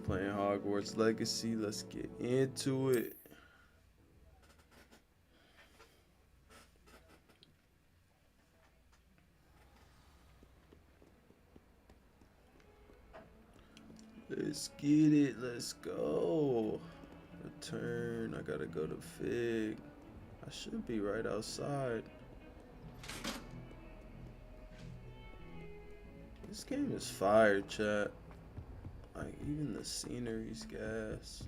playing Hogwarts Legacy. Let's get into it. Let's get it. Let's go. Return. I gotta go to Fig. I should be right outside. This game is fire, chat. Like, even the scenery's gas.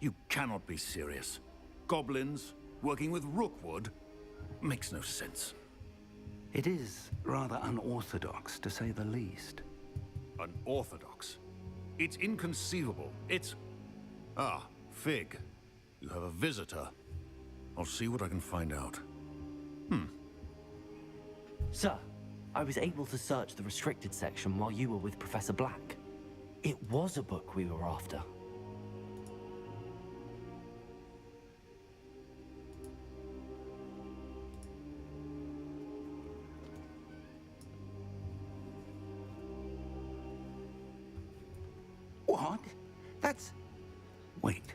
You cannot be serious. Goblins working with Rookwood makes no sense. It is rather unorthodox, to say the least. Unorthodox? It's inconceivable. It's... Ah, Fig. You have a visitor. I'll see what I can find out. Sir, I was able to search the restricted section while you were with Professor Black. It was a book we were after. What? That's... Wait.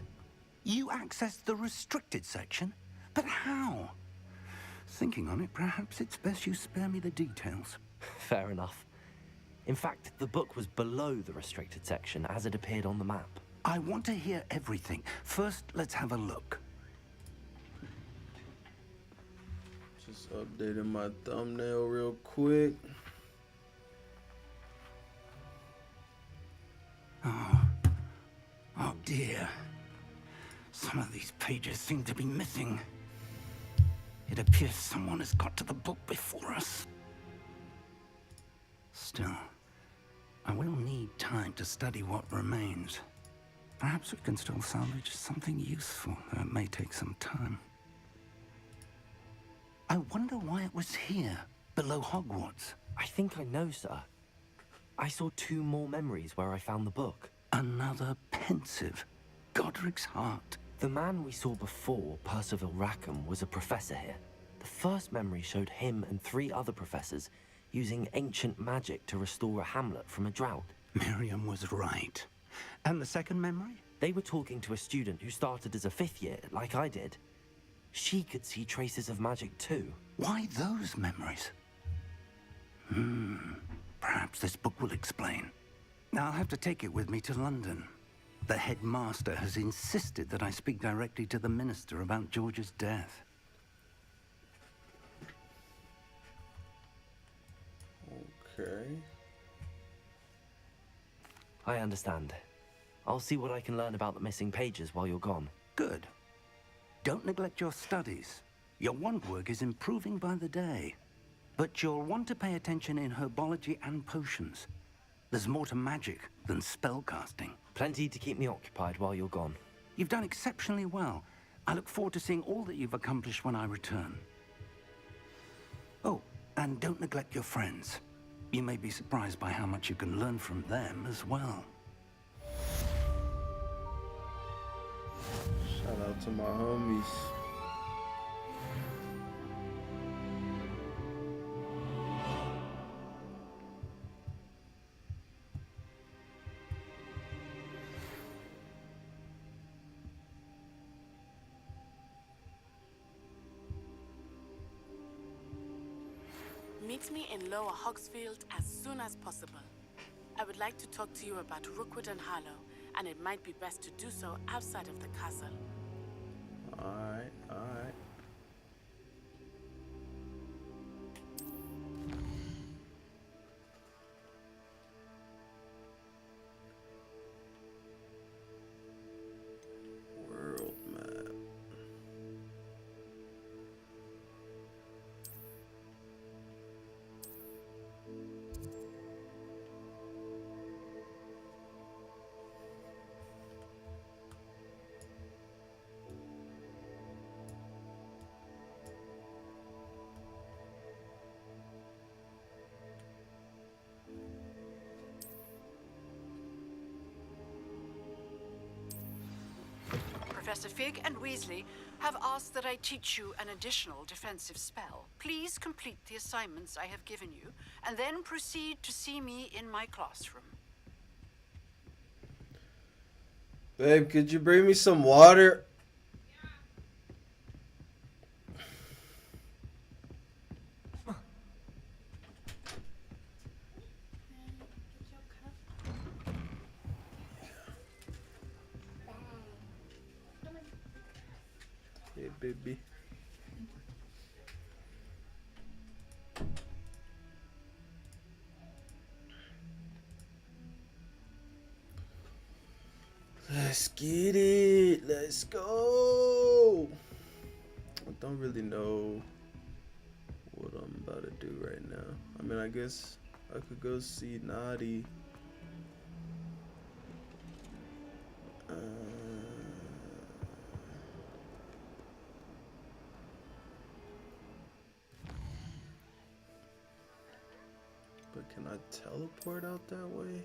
You accessed the restricted section? But how? Thinking on it, perhaps it's best you spare me the details. Fair enough. In fact, the book was below the restricted section as it appeared on the map. I want to hear everything. First, let's have a look. Just updating my thumbnail real quick. Oh dear. Some of these pages seem to be missing. It appears someone has got to the book before us. Still, I will need time to study what remains. Perhaps we can still salvage something useful, though it may take some time. I wonder why it was here, below Hogwarts. I think I know, sir. I saw 2 more memories where I found the book. Another pensive. Godric's heart. The man we saw before, Percival Rackham, was a professor here. The first memory showed him and 3 other professors using ancient magic to restore a hamlet from a drought. Miriam was right. And the second memory? They were talking to a student who started as a 5th year, like I did. She could see traces of magic too. Why those memories? Perhaps this book will explain. I'll have to take it with me to London. The headmaster has insisted that I speak directly to the minister about George's death. Okay. I understand. I'll see what I can learn about the missing pages while you're gone. Good. Don't neglect your studies. Your wand work is improving by the day. But you'll want to pay attention in herbology and potions. There's more to magic than spellcasting. Plenty to keep me occupied while you're gone. You've done exceptionally well. I look forward to seeing all that you've accomplished when I return. Oh, and don't neglect your friends. You may be surprised by how much you can learn from them as well. Shout out to my homies. Meet me in Lower Hogsfield as soon as possible. I would like to talk to you about Rookwood and Harlow, and it might be best to do so outside of the castle. Alright, alright. World map. Professor Fig and Weasley have asked that I teach you an additional defensive spell. Please complete the assignments I have given you, and then proceed to see me in my classroom. Babe, could you bring me some water? Hey, baby. Let's get it. Let's go. I don't really know what I'm about to do right now. I mean, I guess I could go see Naughty. But can I teleport out that way?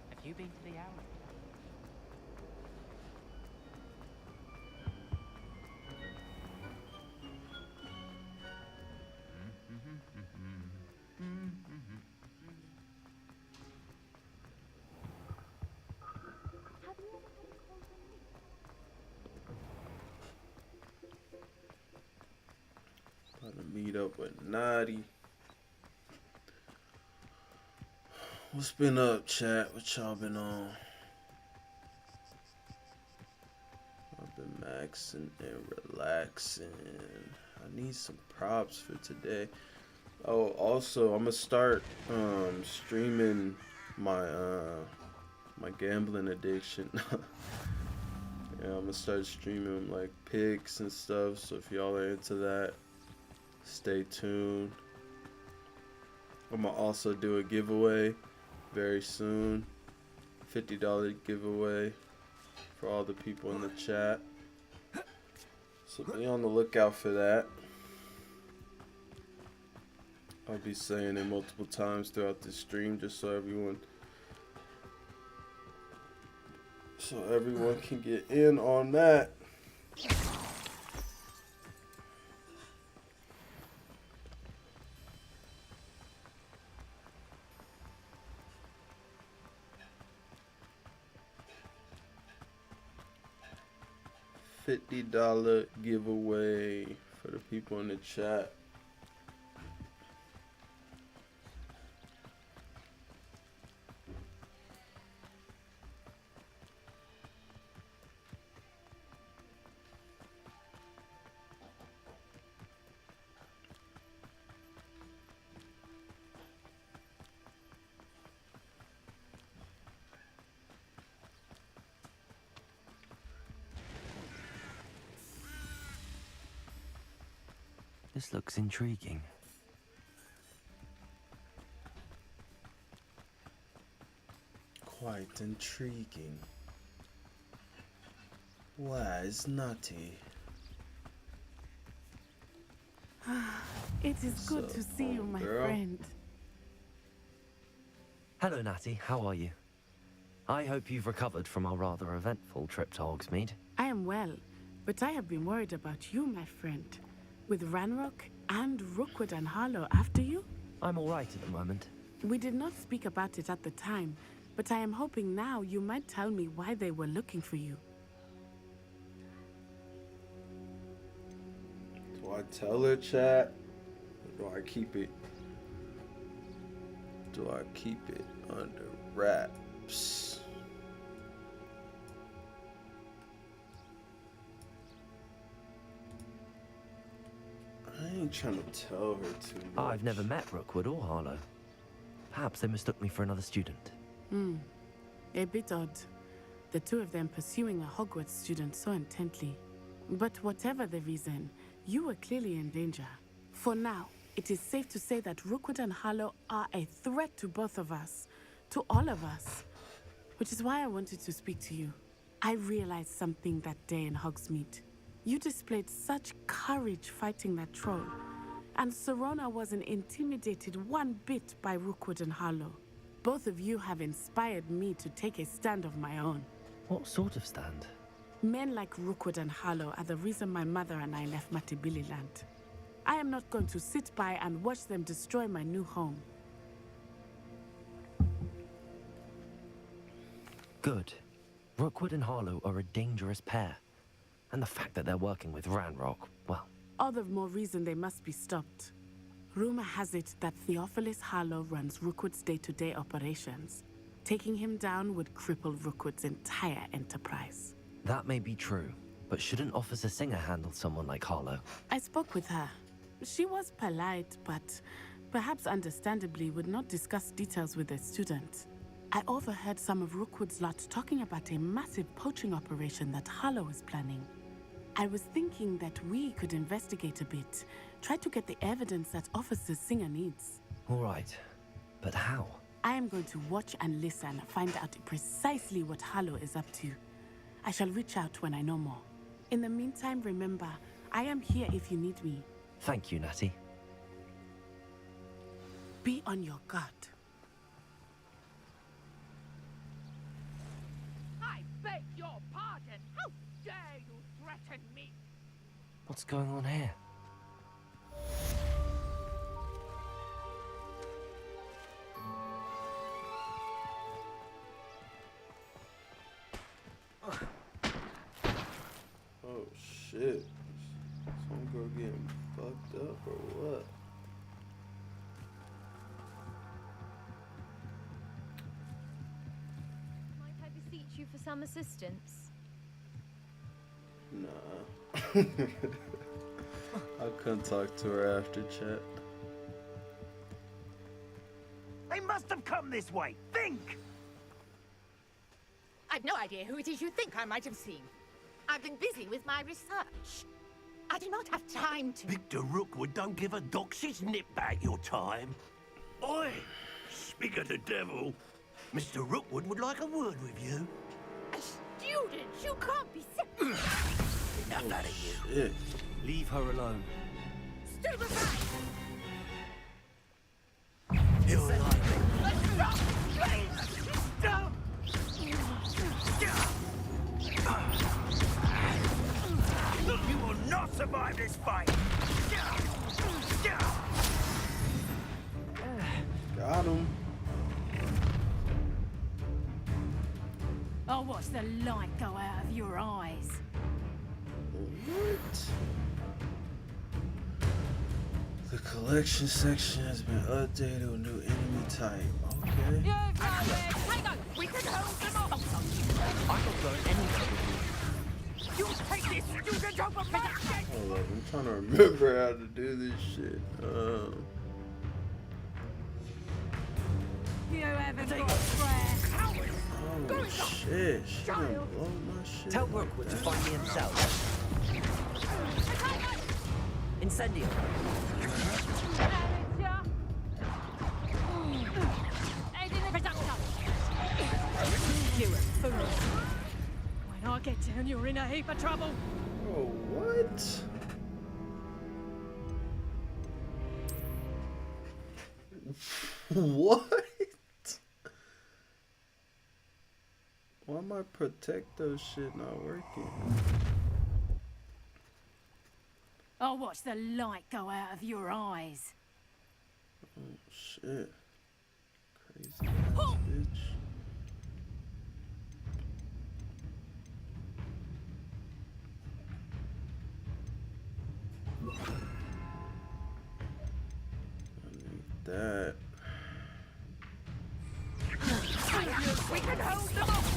Have you been to the owl? About to meet up with Naughty. What's been up, chat? What y'all been on? I've been maxing and relaxing. I need some props for today. Oh, also, I'm gonna start streaming my my gambling addiction. Yeah, I'm gonna start streaming like picks and stuff. So if y'all are into that, stay tuned. I'm gonna also do a giveaway very soon. $50 giveaway for all the people in the chat. So be on the lookout for that. I'll be saying it multiple times throughout the stream just so everyone can get in on that. $50 giveaway for the people in the chat. This looks intriguing. Quite intriguing. Why is Naughty? It is good to see you, my friend. Hello, Natty. How are you? I hope you've recovered from our rather eventful trip to Hogsmeade. I am well, but I have been worried about you, my friend. With Ranrock and Rookwood and Harlow after you? I'm all right at the moment. We did not speak about it at the time, but I am hoping now you might tell me why they were looking for you. Do I tell her, chat? Or do I keep it? Do I keep it under wraps? I ain't ain't trying to tell her too much. I've never met Rookwood or Harlow. Perhaps they mistook me for another student. A bit odd. The two of them pursuing a Hogwarts student so intently. But whatever the reason, you were clearly in danger. For now, it is safe to say that Rookwood and Harlow are a threat to both of us. To all of us. Which is why I wanted to speak to you. I realized something that day in Hogsmeade. You displayed such courage fighting that troll. And Serona wasn't intimidated one bit by Rookwood and Harlow. Both of you have inspired me to take a stand of my own. What sort of stand? Men like Rookwood and Harlow are the reason my mother and I left Matibili land. I am not going to sit by and watch them destroy my new home. Good. Rookwood and Harlow are a dangerous pair. And the fact that they're working with Ranrock, well... All the more reason they must be stopped. Rumor has it that Theophilus Harlow runs Rookwood's day-to-day operations. Taking him down would cripple Rookwood's entire enterprise. That may be true, but shouldn't Officer Singer handle someone like Harlow? I spoke with her. She was polite, but perhaps understandably would not discuss details with a student. I overheard some of Rookwood's lot talking about a massive poaching operation that Harlow is planning. I was thinking that we could investigate a bit, try to get the evidence that Officer Singer needs. All right, but how? I am going to watch and listen, find out precisely what Harlow is up to. I shall reach out when I know more. In the meantime, remember, I am here if you need me. Thank you, Natty. Be on your guard. I beg your pardon. How dare you threaten me? What's going on here? Oh shit. Some girl getting fucked up or what? Might I beseech you for some assistance? Nah. I couldn't talk to her after chat. They must have come this way. Think! I've no idea who it is you think I might have seen. I've been busy with my research. I do not have time to... Victor Rookwood don't give a doxy's nip back your time. Oi! Speak of the devil. Mr. Rookwood would like a word with you. A student! You can't be serious! Enough out of you. Shit. Leave her alone. Stupefy! You're like Stop! Please! Stop! You will not survive this fight! Got him. I'll watch the light go out of your eyes. What? The collection section has been updated with new enemy type. Okay. You've hang on! We can hold them off! I'm not going anywhere with you. You take this student over my head! Hold up, I'm trying to remember how to do this shit. You haven't got prayer. Oh shit, she done blow my shit. Tell like Rookwood to that. find me himself. Incendio. You're a fool. When I get down, you're in a heap of trouble. Oh, what? What? Why my protecto shit not working? I'll watch the light go out of your eyes. Oh shit. Crazy ass bitch. I need that. We can hold them off.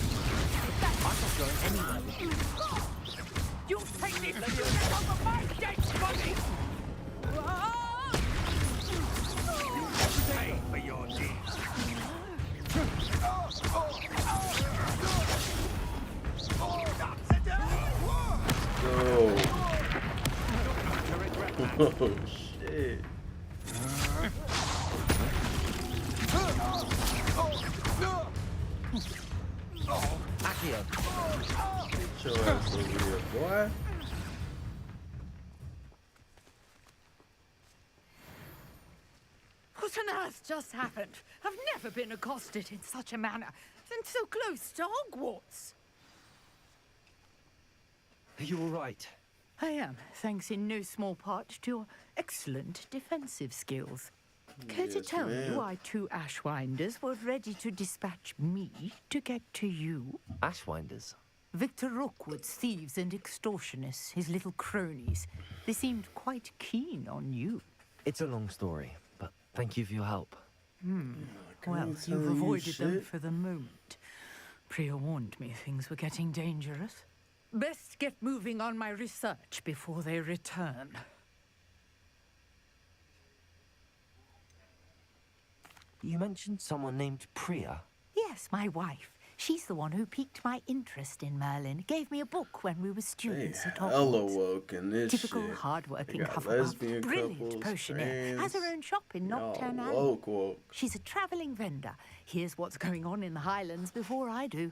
I'm not going anywhere with you. You take this student over my dead body. Oh shit. Accio. Get your ass over here, boy. What on earth just happened? I've never been accosted in such a manner, and so close to Hogwarts. Are you all right? I am, thanks in no small part to your excellent defensive skills. Care to Yes, tell me ma'am. why 2 Ashwinders were ready to dispatch me to get to you? Ashwinders. Victor Rookwood's thieves and extortionists, his little cronies. They seemed quite keen on you. It's a long story, but thank you for your help. Well, ain't telling you've you avoided them shit. for the moment. Priya warned me things were getting dangerous. Best get moving on my research before they return. You mentioned someone named Priya. Yes, my wife. She's the one who piqued my interest in Merlin. Gave me a book when we were They students at hella Hogwarts. woke in this Typical shit. hard-working They got Hufflepuff. lesbian Brilliant couples, potioneer. Has her trans. own shop in Y'all Nocturne Alley. woke. She's a travelling vendor. Here's what's going on in the Highlands before I do.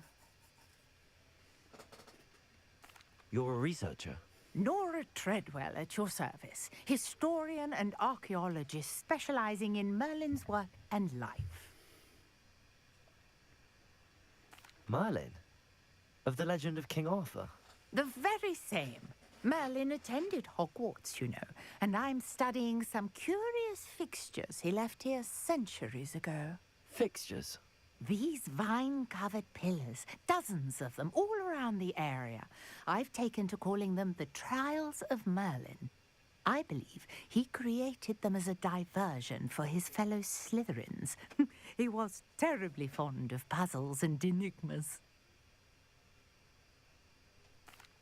You're a researcher. Nora Treadwell at your service. Historian and archaeologist specialising in Merlin's work and life. Merlin? Of the legend of King Arthur? The very same. Merlin attended Hogwarts, you know, and I'm studying some curious fixtures he left here centuries ago. Fixtures. These vine-covered pillars, dozens of them, all around the area. I've taken to calling them the Trials of Merlin. I believe he created them as a diversion for his fellow Slytherins. He was terribly fond of puzzles and enigmas.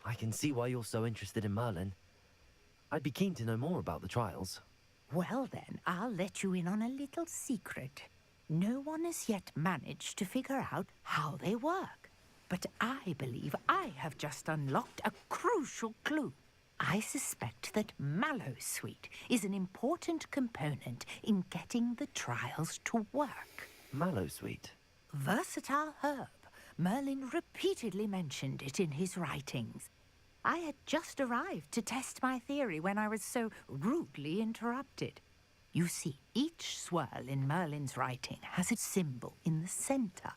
I can see why you're so interested in Merlin. I'd be keen to know more about the trials. Well then, I'll let you in on a little secret. No one has yet managed to figure out how they work. But I believe I have just unlocked a crucial clue. I suspect that Mallowsweet is an important component in getting the trials to work. Mallowsweet. Versatile herb. Merlin repeatedly mentioned it in his writings. I had just arrived to test my theory when I was so rudely interrupted. You see, each swirl in Merlin's writing has a symbol in the center.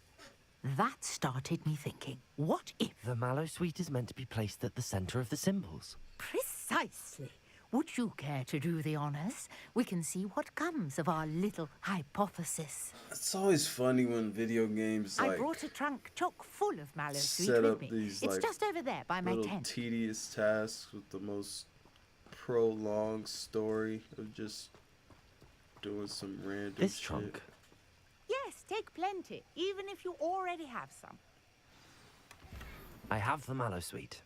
That started me thinking, what if... The Mallowsweet is meant to be placed at the center of the symbols. Precisely. Would you care to do the honors? We can see what comes of our little hypothesis. It's always funny when video games I like brought a trunk chock full of Mallowsweet set with up me. these It's like just over there by my little tent. tedious tasks with the most prolonged story of just doing some random This shit. trunk. Yes, take plenty, even if you already have some. I have the Mallowsweet.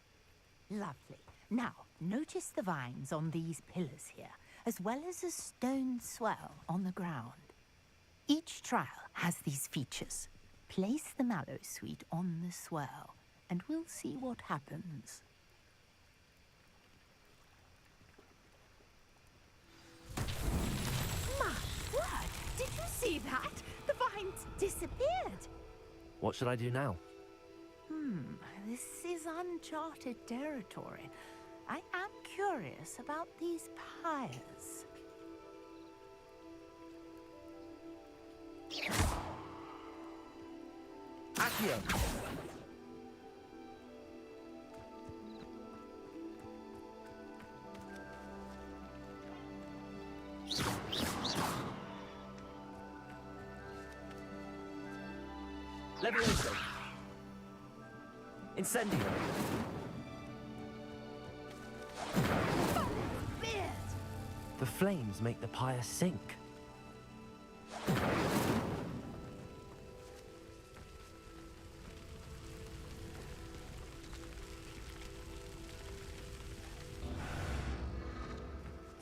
Lovely. Now, notice the vines on these pillars here, as well as a stone swell on the ground. Each trial has these features. Place the Mallowsweet on the swell, and we'll see what happens. My word! Did you see that? The vines disappeared. What should I do now? This is uncharted territory. I am curious about these pyres. Accio! Levioso! Incendio! Beard! The flames make the pyre sink.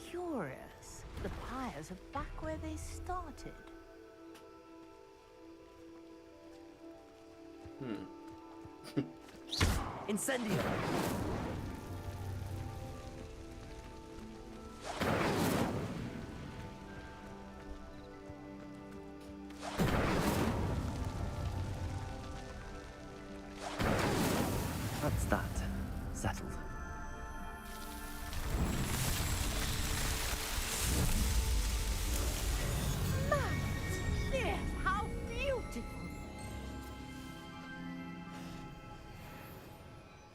Curious. The pyres are back where they started. Incendio!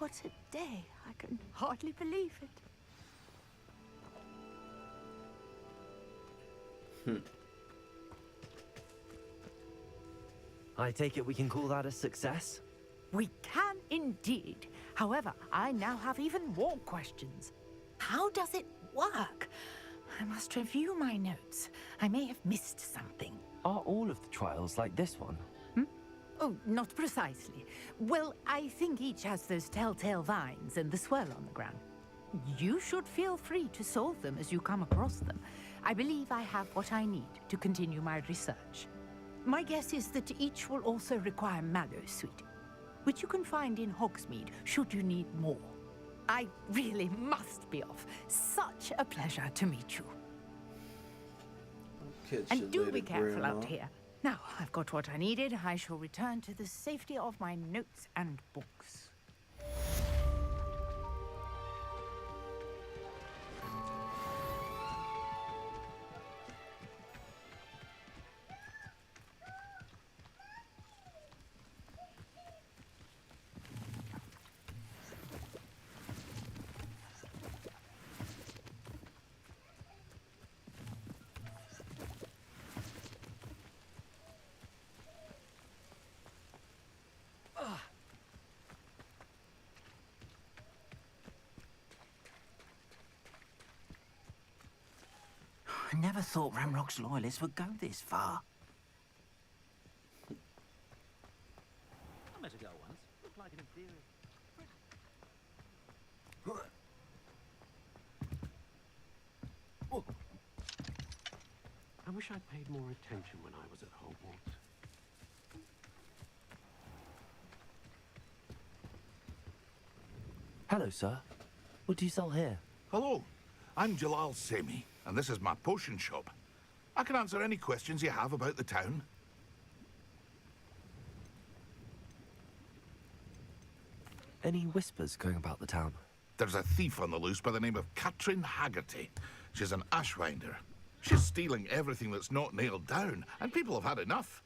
what a day. I can hardly believe it. I take it we can call that a success? We can indeed. However, I now have even more questions. How does it work? I must review my notes. I may have missed something. Are all of the trials like this one? Oh, not precisely. Well, I think each has those telltale vines and the swirl on the ground. You should feel free to solve them as you come across them. I believe I have what I need to continue my research. My guess is that each will also require mallow sweet, which you can find in Hogsmeade should you need more. I really must be off. Such a pleasure to meet you. Catch you And do later, be careful Grandma. out here. Now, I've got what I needed. I shall return to the safety of my notes and books. I never thought Ramrock's loyalists would go this far. I met a girl once. Looked like an inferior. I wish I'd paid more attention when I was at Hogwarts. Hello, sir. What do you sell here? Hello, I'm Jalal Semi, and this is my potion shop. I can answer any questions you have about the town. Any whispers going about the town? There's a thief on the loose by the name of Katrin Haggerty. She's an ashwinder. She's stealing everything that's not nailed down, and people have had enough.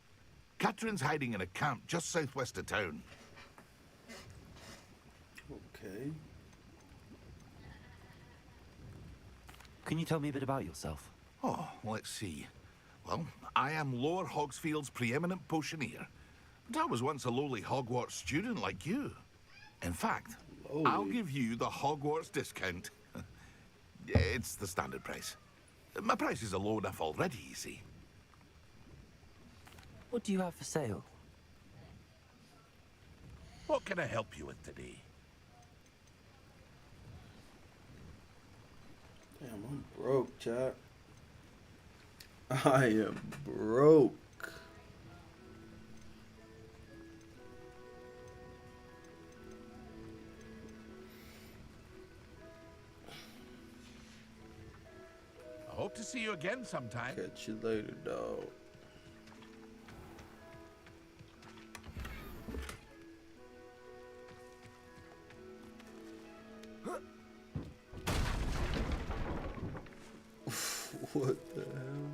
Katrin's hiding in a camp just southwest of town. Okay. Can you tell me a bit about yourself? Oh, let's see. Well, I am Lower Hogsfield's preeminent potioneer. But I was once a lowly Hogwarts student like you. In fact, I'll give you the Hogwarts discount. It's the standard price. My prices are low enough already, you see. What do you have for sale? What can I help you with today? Damn, I'm broke, chat. I am broke. I hope to see you again sometime. Catch you later, dog. What the hell?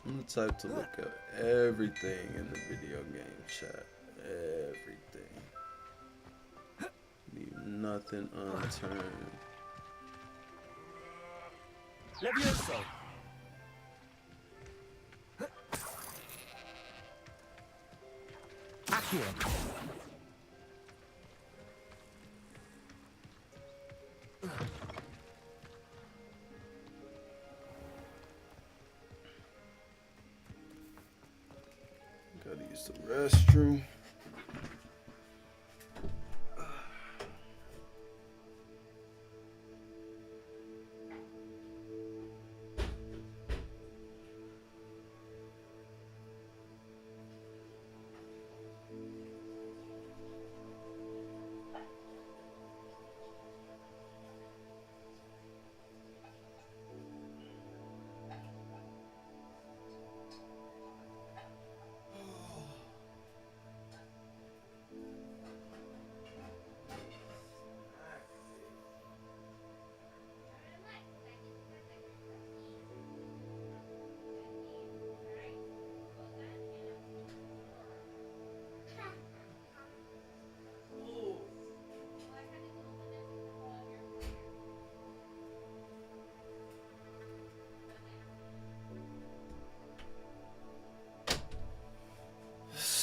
I'm the type to look up everything in the video game chat. Everything. Leave nothing unturned. Levioso! Accio! Gotta use the restroom.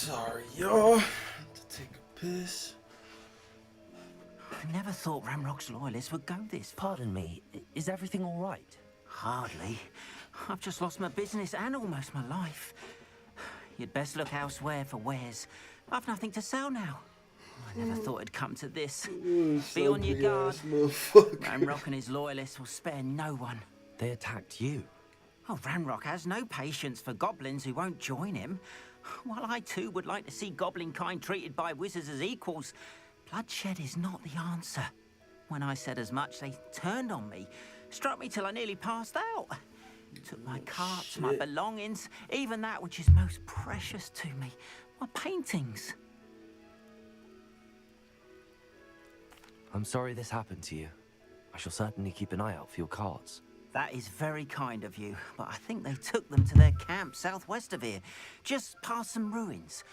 Sorry, y'all. To take a piss. I never thought Ramrock's loyalists would go this far. Pardon me, is everything all right? Hardly. I've just lost my business and almost my life. You'd best look elsewhere for wares. I've nothing to sell now. I never thought it'd come to this. Be on your guard. Ramrock and his loyalists will spare no one. They attacked you. Oh, Ramrock has no patience for goblins who won't join him. While I too would like to see goblin kind treated by wizards as equals, bloodshed is not the answer. When I said as much, they turned on me, struck me till I nearly passed out. Took my carts, my belongings, even that which is most precious to me, my paintings. I'm sorry this happened to you. I shall certainly keep an eye out for your carts. That is very kind of you, but I think they took them to their camp southwest of here, just past some ruins.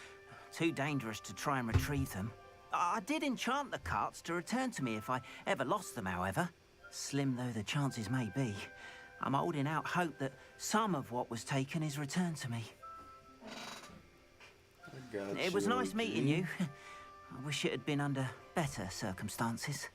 Too dangerous to try and retrieve them. I did enchant the carts to return to me if I ever lost them, however. Slim though the chances may be, I'm holding out hope that some of what was taken is returned to me. It was nice meeting you. I wish it had been under better circumstances.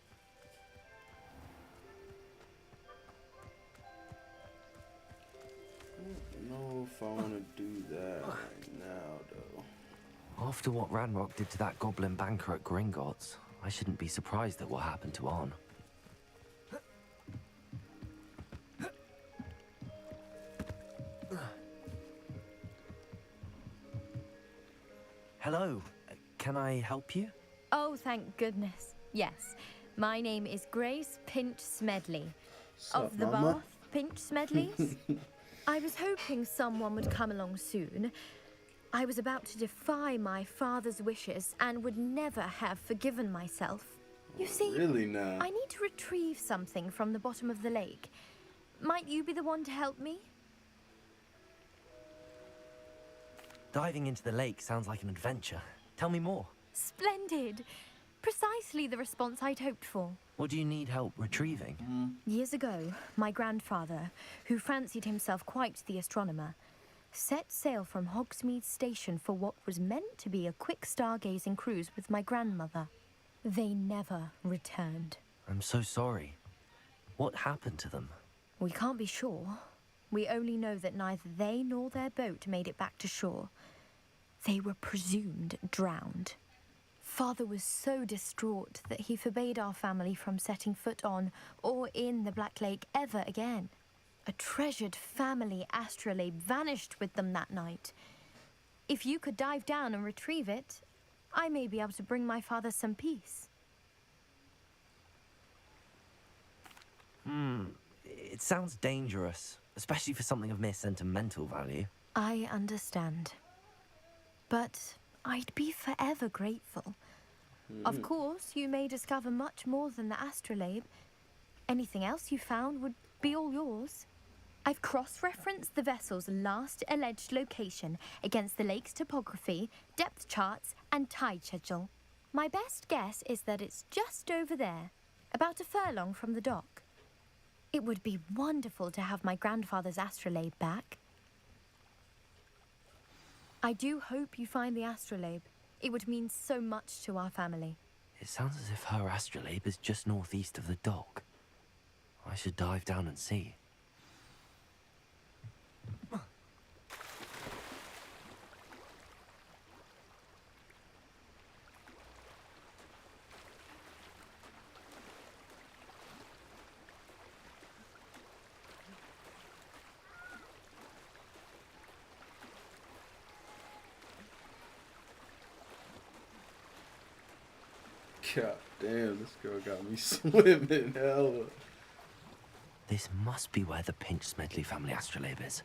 I don't know if I want to do that right now, though. After what Ranrock did to that goblin banker at Gringotts, I shouldn't be surprised at what happened to Arn. Hello, can I help you? Oh, thank goodness. Yes. My name is Grace Pinch Smedley. Of the Mama? Bath Pinch Smedleys. I was hoping someone would come along soon. I was about to defy my father's wishes and would never have forgiven myself. You see, Really now? I need to retrieve something from the bottom of the lake. Might you be the one to help me? Diving into the lake sounds like an adventure. Tell me more. Splendid! Precisely the response I'd hoped for. What do you need help retrieving? Years ago, my grandfather, who fancied himself quite the astronomer, set sail from Hogsmeade Station for what was meant to be a quick stargazing cruise with my grandmother. They never returned. I'm so sorry. What happened to them? We can't be sure. We only know that neither they nor their boat made it back to shore. They were presumed drowned. Father was so distraught that he forbade our family from setting foot on or in the Black Lake ever again. A treasured family astrolabe vanished with them that night. If you could dive down and retrieve it, I may be able to bring my father some peace. It sounds dangerous, especially for something of mere sentimental value. I understand. But I'd be forever grateful. Of course, you may discover much more than the astrolabe. Anything else you found would be all yours. I've cross-referenced the vessel's last alleged location against the lake's topography, depth charts, and tide schedule. My best guess is that it's just over there, about a furlong from the dock. It would be wonderful to have my grandfather's astrolabe back. I do hope you find the astrolabe. It would mean so much to our family. It sounds as if her astrolabe is just northeast of the dock. I should dive down and see. God damn, this girl got me swimming hella. This must be where the Pinch Smedley family astrolabe is.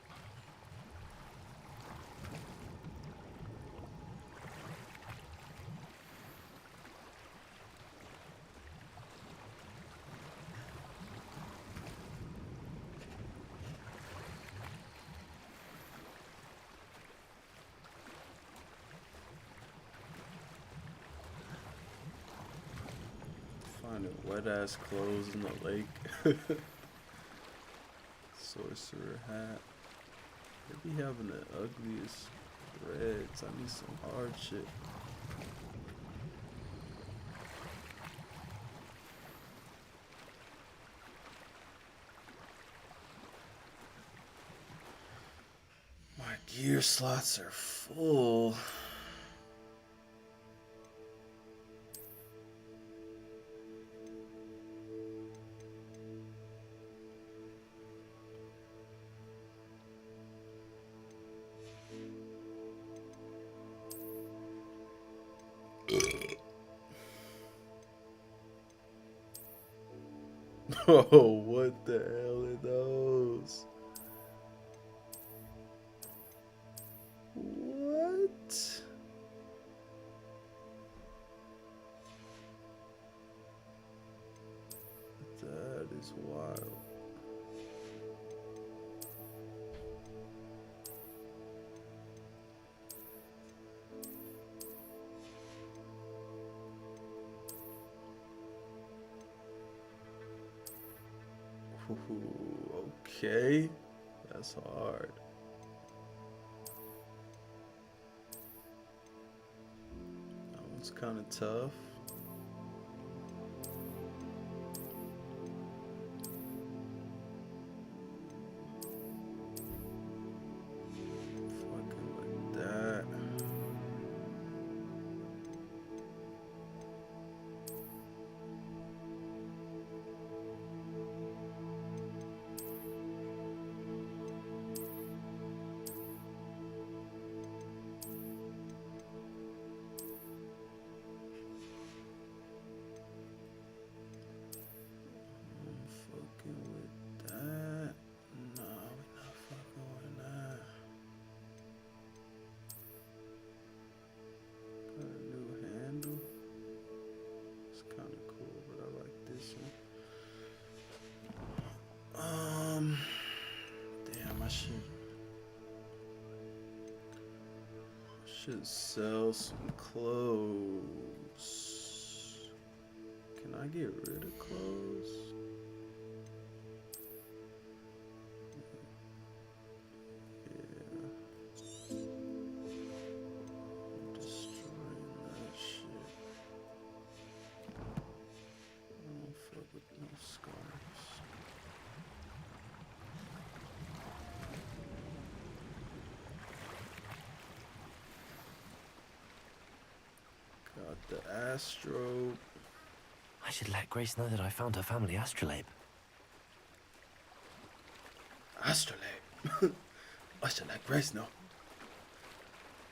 Finding wet ass clothes in the lake. Sorcerer hat. They be having the ugliest threads. I need some hard shit. My gear slots are full. Oh, what the hell are those? What? That is wild. Ooh, okay, that's hard. That one's kind of tough. Fucking like that. Fucking with that. No, we're not fucking with that. Got a new handle. It's kind of cool, but I like this one. Damn, I should sell some clothes. Can I get rid of clothes? Yeah. I'm destroying that shit. I don't fuck with no scarves. Got the Astro. I should let Grace know that I found her family astrolabe. Astrolabe. I should let Grace know.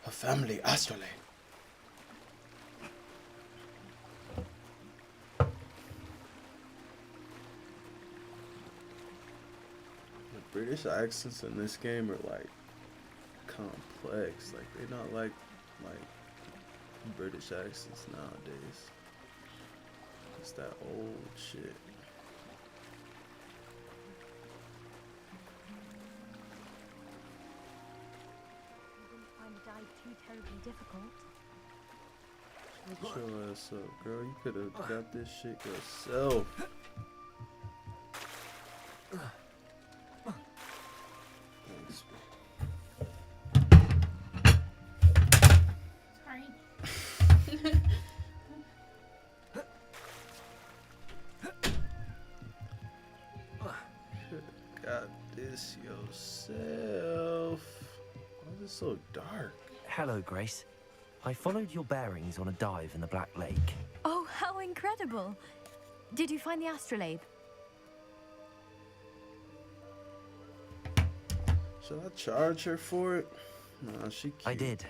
Her family astrolabe. The British accents in this game are like complex. Like they're not like British accents nowadays. It's that old shit. Find the dive too terribly difficult. Shut your ass up, girl. You could have got this shit yourself. Thanks. Sorry. Got this yourself. Why is it so dark? Hello, Grace. I followed your bearings on a dive in the Black Lake. Oh, how incredible! Did you find the astrolabe? Should I charge her for it? Nah, she cute. I did.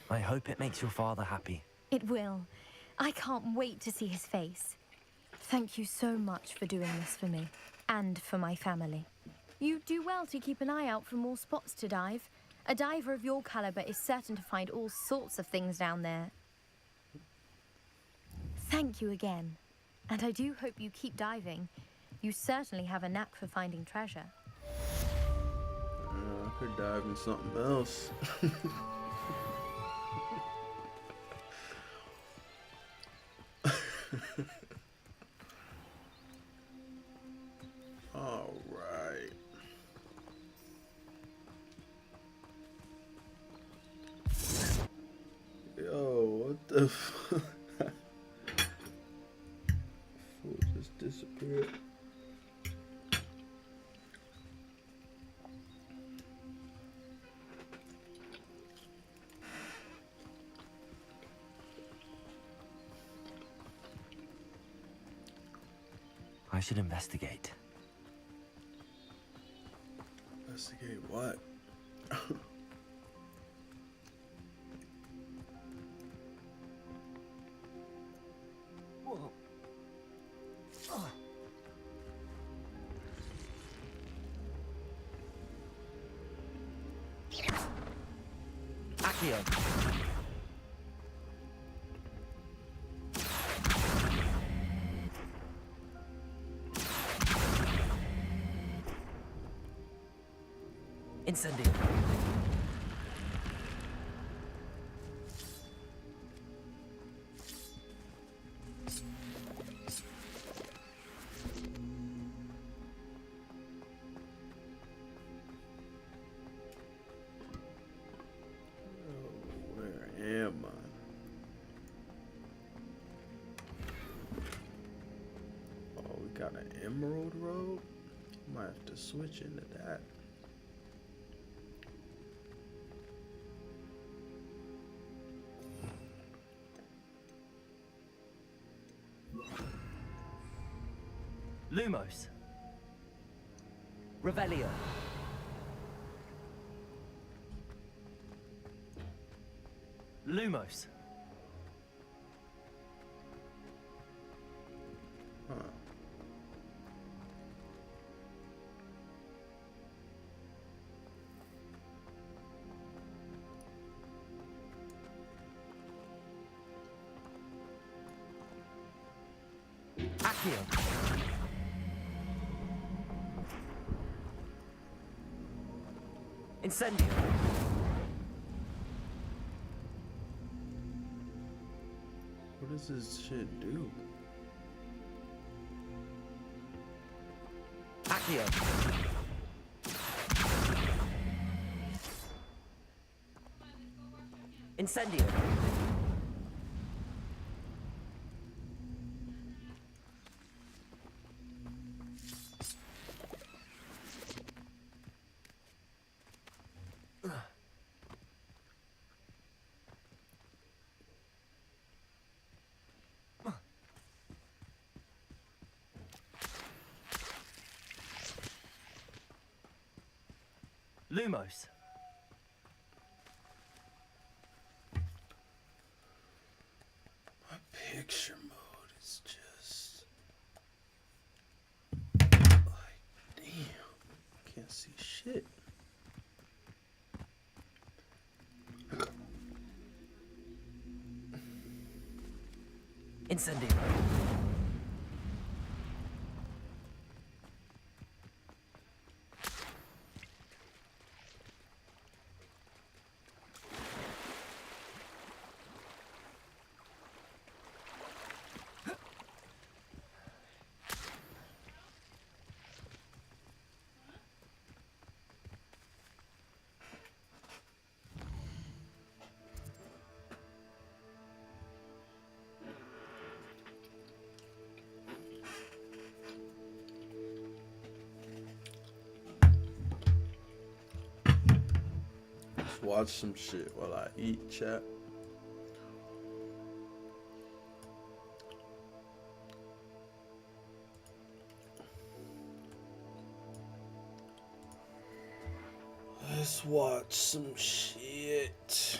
I hope it makes your father happy. It will. I can't wait to see his face. Thank you so much for doing this for me. And for my family. You do well to keep an eye out for more spots to dive. A diver of your caliber is certain to find all sorts of things down there. Thank you again. And I do hope you keep diving. You certainly have a knack for finding treasure. I could dive in something else. All right. Fool just disappeared. I should investigate. Investigate what? Whoa. Accio. Incendio. Where am I? Oh, we got an emerald road? Might have to switch into that. Lumos. Revelio. Lumos. Huh. Accio. Incendio. What does this shit do? Accio. Incendio. Lumos. My picture mode is just like, damn, can't see shit. Incendio. Just watch some shit while I eat, chat. Let's watch some shit.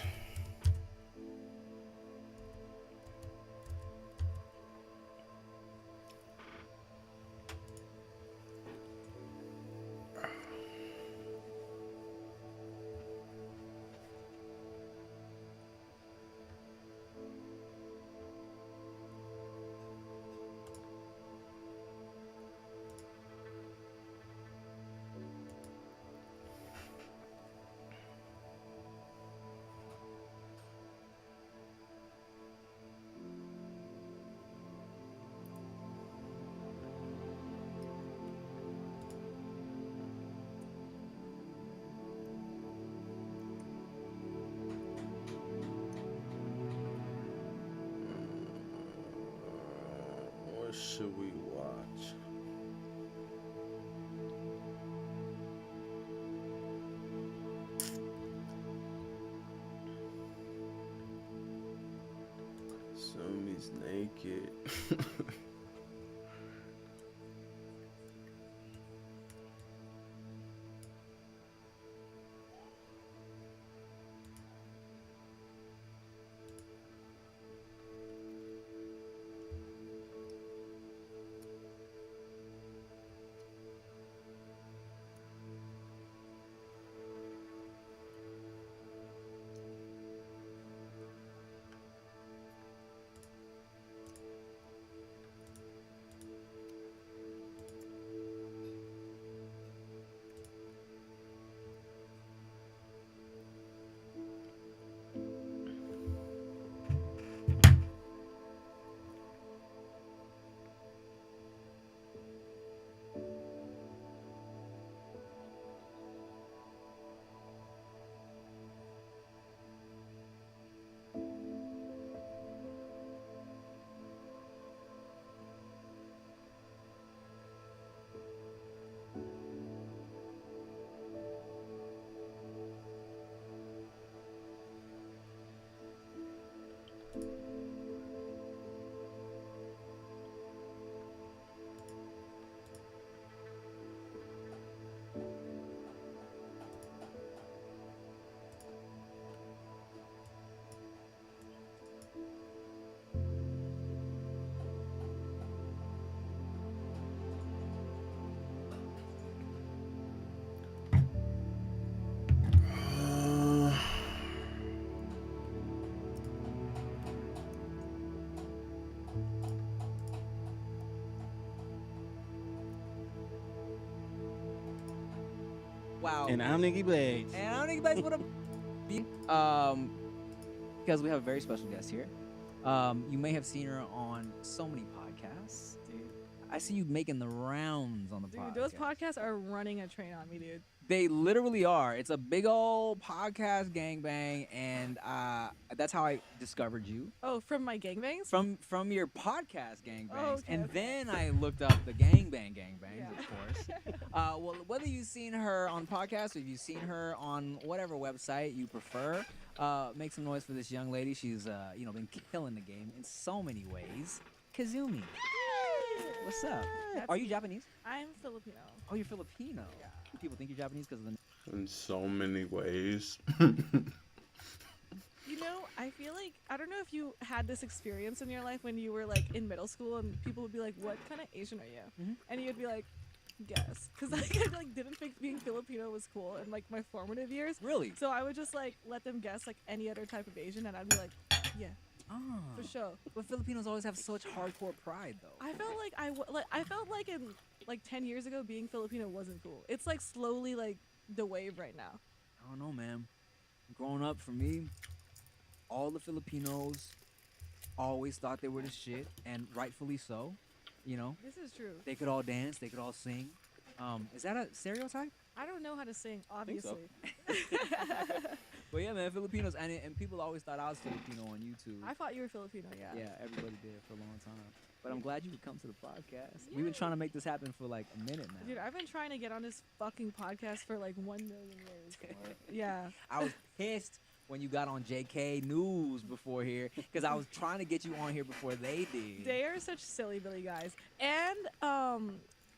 should we watch? Sumi's naked. Wow. And I'm Nikki Blades. And I'm Nikki Blades. What up? Because we have a very special guest here. You may have seen her on so many podcasts, dude. I see you making the rounds on the podcast. Dude, those podcasts are running a train on me, dude. They literally are. It's a big old podcast gangbang, and that's how I discovered you. Oh, from my gangbangs? From your podcast gangbangs, Oh, okay, and okay. then I looked up the gangbangs, Yeah. of course. Well, whether you've seen her on podcast or if you've seen her on whatever website you prefer, make some noise for this young lady. She's been killing the game in so many ways. Kazumi, what's up? Are you Japanese? I'm Filipino. Oh, you're Filipino. Yeah. People think you're Japanese because of the. In so many ways. You know, I feel like, I don't know if you had this experience in your life when you were like in middle school and people would be like, what kind of Asian are you? Mhm. And you'd be like, guess. Because I didn't think being Filipino was cool in like my formative years. Really? So I would just like let them guess like any other type of Asian and I'd be like, yeah, Ah. for sure. But Filipinos always have such hardcore pride, though. I felt like I felt like in like 10 years ago being Filipino wasn't cool. It's like slowly like the wave right now. I don't know, man. Growing up, for me, all the Filipinos always thought they were the shit, and rightfully so. You know, This is true. they could all dance, they could all sing. Is that a stereotype? I don't know how to sing, think so. obviously. But yeah, man, Filipinos, and people always thought I was Filipino on YouTube. I thought you were Filipino, yeah. Yeah, everybody did for a long time. But I'm glad you could come to the podcast. We've been trying to make this happen for like a minute now. Dude, I've been trying to get on this fucking podcast for like 1 million years. Yeah. I was pissed when you got on JK News before here because I was trying to get you on here before they did. They are such silly Billy guys. And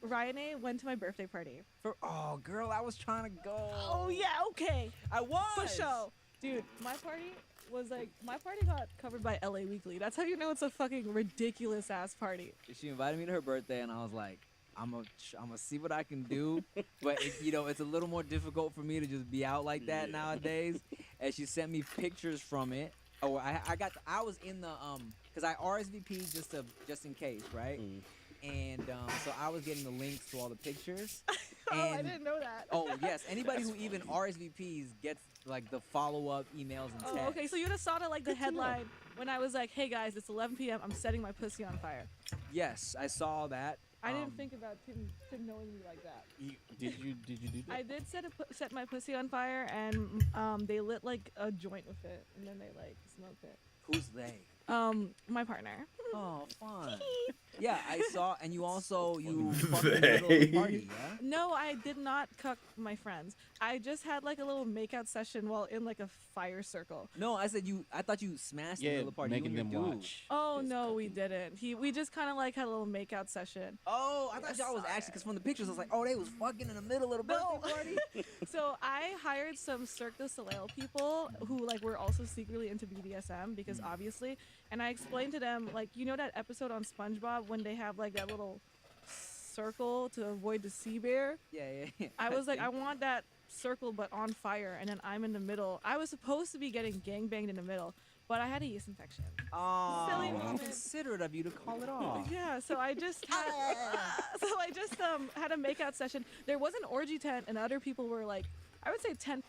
Ryan A went to my birthday party. Oh, girl, I was trying to go. Oh yeah, okay. I was. For sure. Dude, my party got covered by LA Weekly. That's how you know it's a fucking ridiculous ass party. She invited me to her birthday, and I was like, I'm gonna see what I can do, but it's a little more difficult for me to just be out like that nowadays. And she sent me pictures from it. Oh, I was in the because I RSVP'd just in case, right? And so I was getting the links to all the pictures. Oh, I didn't know that. Oh yes, anybody who even RSVPs gets like the follow-up emails and texts. Oh, okay, so you just saw the headline when I was like, hey guys, it's 11 p.m. I'm setting my pussy on fire. Yes, I saw that. I didn't think about Tim knowing me like that. Did you do that? I did set my pussy on fire, and they lit like a joint with it, and then they like smoked it. Who's they? My partner. Oh, fun. Yeah, I saw, and you also you fucked in the middle of the party, yeah? No, I did not cuck my friends. I just had like a little makeout session while in like a fire circle. No, I said you. I thought you smashed in the middle of the party. making you and them your dude. watch. Oh no, we didn't. We just kind of like had a little makeout session. Oh, I thought y'all was actually, because from the pictures, I was like, oh, they was fucking in the middle of the birthday party. So I hired some Cirque du Soleil people who like were also secretly into BDSM because obviously, and I explained to them like, you know that episode on SpongeBob when they have like that little circle to avoid the sea bear? Yeah. I was like, I want that circle but on fire, and then I'm in the middle. I was supposed to be getting gangbanged in the middle, but I had a yeast infection. Oh, Silly moment. considerate of you to call it off. Yeah, so I just had, had a makeout session. There was an orgy tent, and other people were like, I would say 10.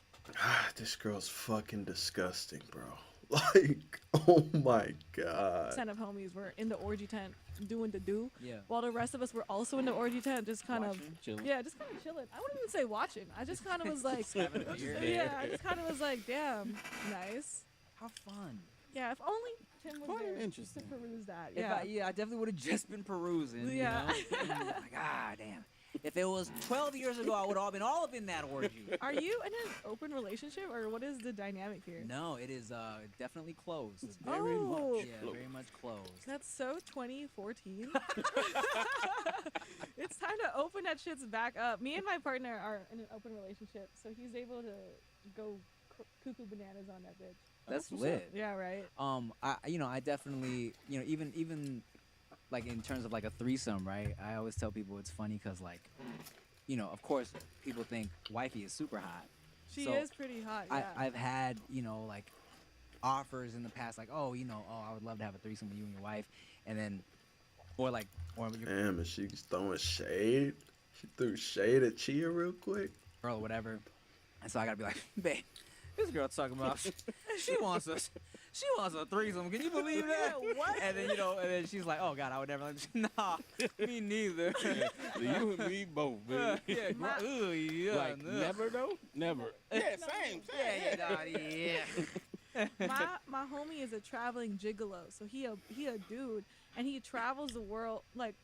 This girl's fucking disgusting, bro. Like, oh my god. 10 of homies were in the orgy tent doing the do. Yeah. While the rest of us were also in the orgy tent, just kind Watching, chilling. just kind of chilling. I wouldn't even say watching. I just kind of was like, having a beer. yeah, I just kind of was like, damn, nice. How fun. Yeah, if only Tim was Quite there just to interesting. peruse that. If Yeah. I definitely would have just been perusing. Yeah. You know? Like, damn. If it was 12 years ago, I would have been all up in that orgy. Are you in an open relationship, or what is the dynamic here? No, it is definitely closed. Very much Yeah, closed. very much closed. That's so 2014. It's time to open that shit's back up. Me and my partner are in an open relationship, so he's able to go cuckoo bananas on that bitch. That's lit. Yeah, right. I definitely, even like in terms of like a threesome, right? I always tell people it's funny because like, of course people think wifey is super hot. She So, is pretty hot. Yeah. I've had, like offers in the past, like, I would love to have a threesome with you and your wife, and then, or your Damn, and she's throwing shade. She threw shade at Chia real quick. girl or whatever, and so I gotta be like, babe, this girl talking about she wants a threesome. Can you believe that? What? And then and then she's like, oh God, I would never. Nah, me neither. You and me both, baby. Like, never though? Never. Yeah, same. Yeah. my homie is a traveling gigolo, so he a dude, and he travels the world, like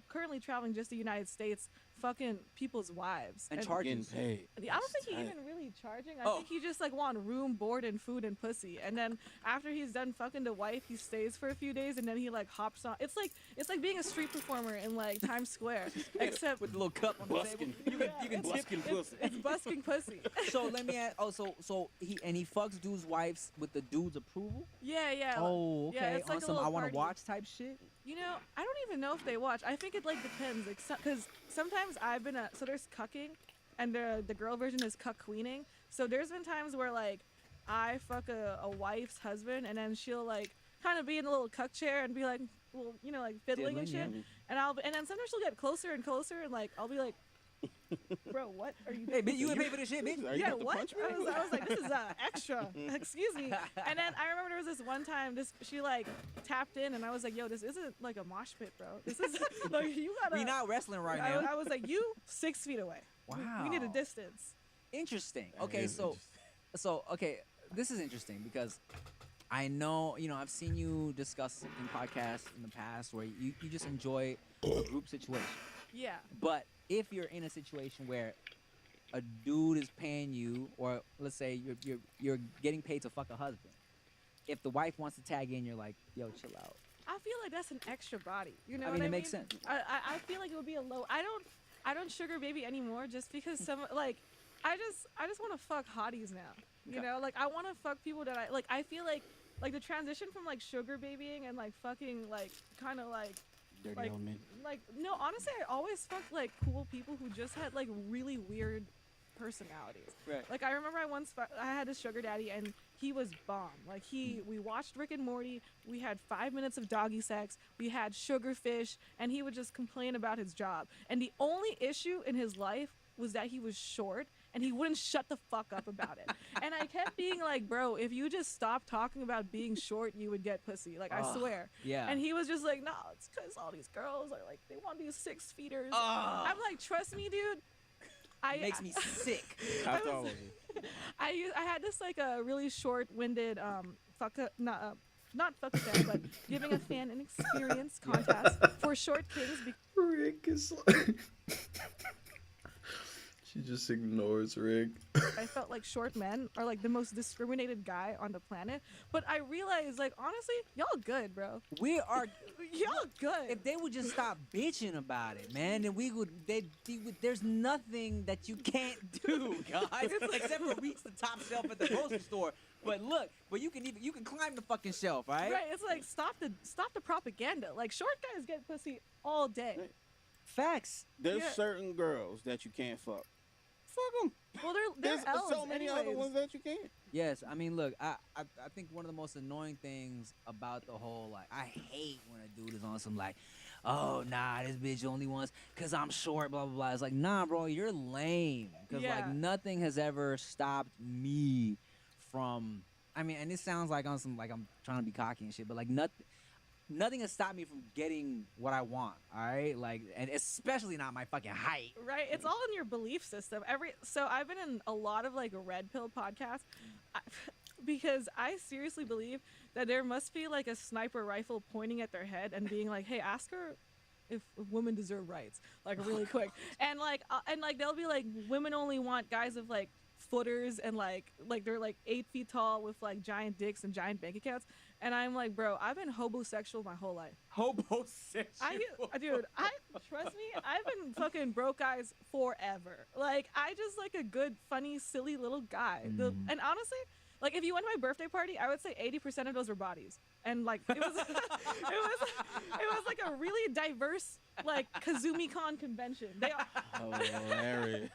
currently traveling just the United States, fucking people's wives And Getting charges. paid. I don't think he even really charging. I think he just like want room, board, and food and pussy. And then after he's done fucking the wife, he stays for a few days, and then he like hops on. It's like being a street performer in like Times Square, except With a little cup on the table. Busking. You can tip. Busking pussy. it's busking pussy. So let me ask. Oh, so he fucks dudes' wives with the dude's approval. Yeah. Oh, okay. Yeah, it's like a Awesome. little I want party. to watch type shit. I don't even know if they watch. I think it like depends, like because sometimes I've been so there's cucking, and the girl version is cuck queening. So there's been times where like I fuck a wife's husband, and then she'll like kind of be in a little cuck chair and be like, well, like fiddling and shit. Diddling, And then sometimes she'll get closer and closer, and like I'll be like, bro, what are you? Hey, bitch, you ain't pay for this shit, bitch. Are you Yeah, about to what? punch me? I was like, this is extra. Excuse me. And then I remember there was this one time, she like tapped in, and I was like, yo, this isn't like a mosh pit, bro. This is like you gotta. We not wrestling right now. I was like, you 6 feet away. We need a Wow. distance. Interesting. That Okay, is so this is interesting because I know, I've seen you discuss in podcasts in the past where you just enjoy a group situation. Yeah. But if you're in a situation where a dude is paying you, or let's say you're getting paid to fuck a husband, if the wife wants to tag in, you're like, yo, chill out. I feel like that's an extra body. You know I what mean, I it mean? makes sense. I feel like it would be a low. I don't sugar baby anymore just because some like I just want to fuck hotties now. You know, like I want to fuck people that I like. I feel like the transition from like sugar babying and like fucking like kind of like Dirty like old men. like no, honestly, I always fucked like cool people who just had like really weird personalities. Right. Like I remember I had this sugar daddy, and he was bomb. Like we watched Rick and Morty. We had 5 minutes of doggy sex. We had sugar fish, and he would just complain about his job. And the only issue in his life was that he was short, and he wouldn't shut the fuck up about it. And I kept being like, bro, if you just stop talking about being short, you would get pussy. Like, I swear. Yeah. And he was just like, no, it's because all these girls are like, they want these 6 feeters. Oh. I'm like, trust me, dude. Makes me sick. How tall was he? I had this like a really short-winded not fuck a fan, but giving a fan an experience contest for short kings. Rick is like... She just ignores Rick. I felt like short men are like the most discriminated guy on the planet. But I realized, like, honestly, y'all good, bro. We are y'all good. If they would just stop bitching about it, man, then we would. There's nothing that you can't do, guys, except for reach the top shelf at the grocery store. But look, you can climb the fucking shelf, right? Right. It's like stop the propaganda. Like short guys get pussy all day. Facts. There's certain girls that you can't fuck. Fuck them. Well, there's so many other ones that you can't. Yes, I mean, look, I think one of the most annoying things about the whole, like, I hate when a dude is on some, like, oh, nah, this bitch only wants because I'm short, blah, blah, blah. It's like, nah, bro, you're lame. Because, like, nothing has ever stopped me from, I mean, and this sounds like I'm trying to be cocky and shit, but, like, nothing has stopped me from getting what I want, all right? Like, and especially not my fucking height. Right, it's all in your belief system. So I've been in a lot of like red pill podcasts because I seriously believe that there must be like a sniper rifle pointing at their head and being like, "Hey, ask her if women deserve rights," like really quick. And they'll be like, women only want guys of like footers and like they're like 8 feet tall with like giant dicks and giant bank accounts. And I'm like, bro, I've been hobosexual my whole life. Hobosexual? Dude, trust me, I've been fucking broke guys forever. Like, I just like a good, funny, silly little guy. And honestly, like, if you went to my birthday party, I would say 80% of those were bodies. And like, it was, it was like a really diverse, like, KazumiCon convention. Hilarious.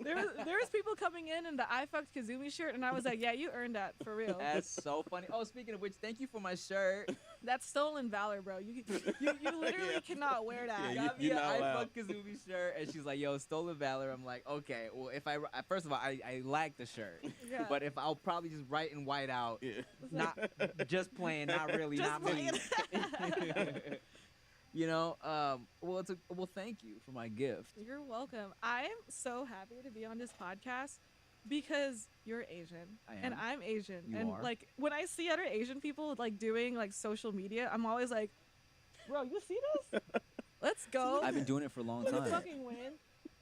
There was people coming in the I fucked Kazumi shirt, and I was like, yeah, you earned that for real. That's so funny. Oh, speaking of which, thank you for my shirt. That's stolen valor, bro. You literally cannot wear that. Got me an I fucked Kazumi shirt, and she's like, yo, stolen valor. I'm like, okay, well, if first of all, I like the shirt, but if I'll probably just write in white out, not just playing, not really, just not me. You know, well, thank you for my gift. You're welcome. I am so happy to be on this podcast because you're Asian and I'm Asian. You are. Like when I see other Asian people like doing like social media, I'm always like, bro, you see this? Let's go. I've been doing it for a long time. Let's fucking win.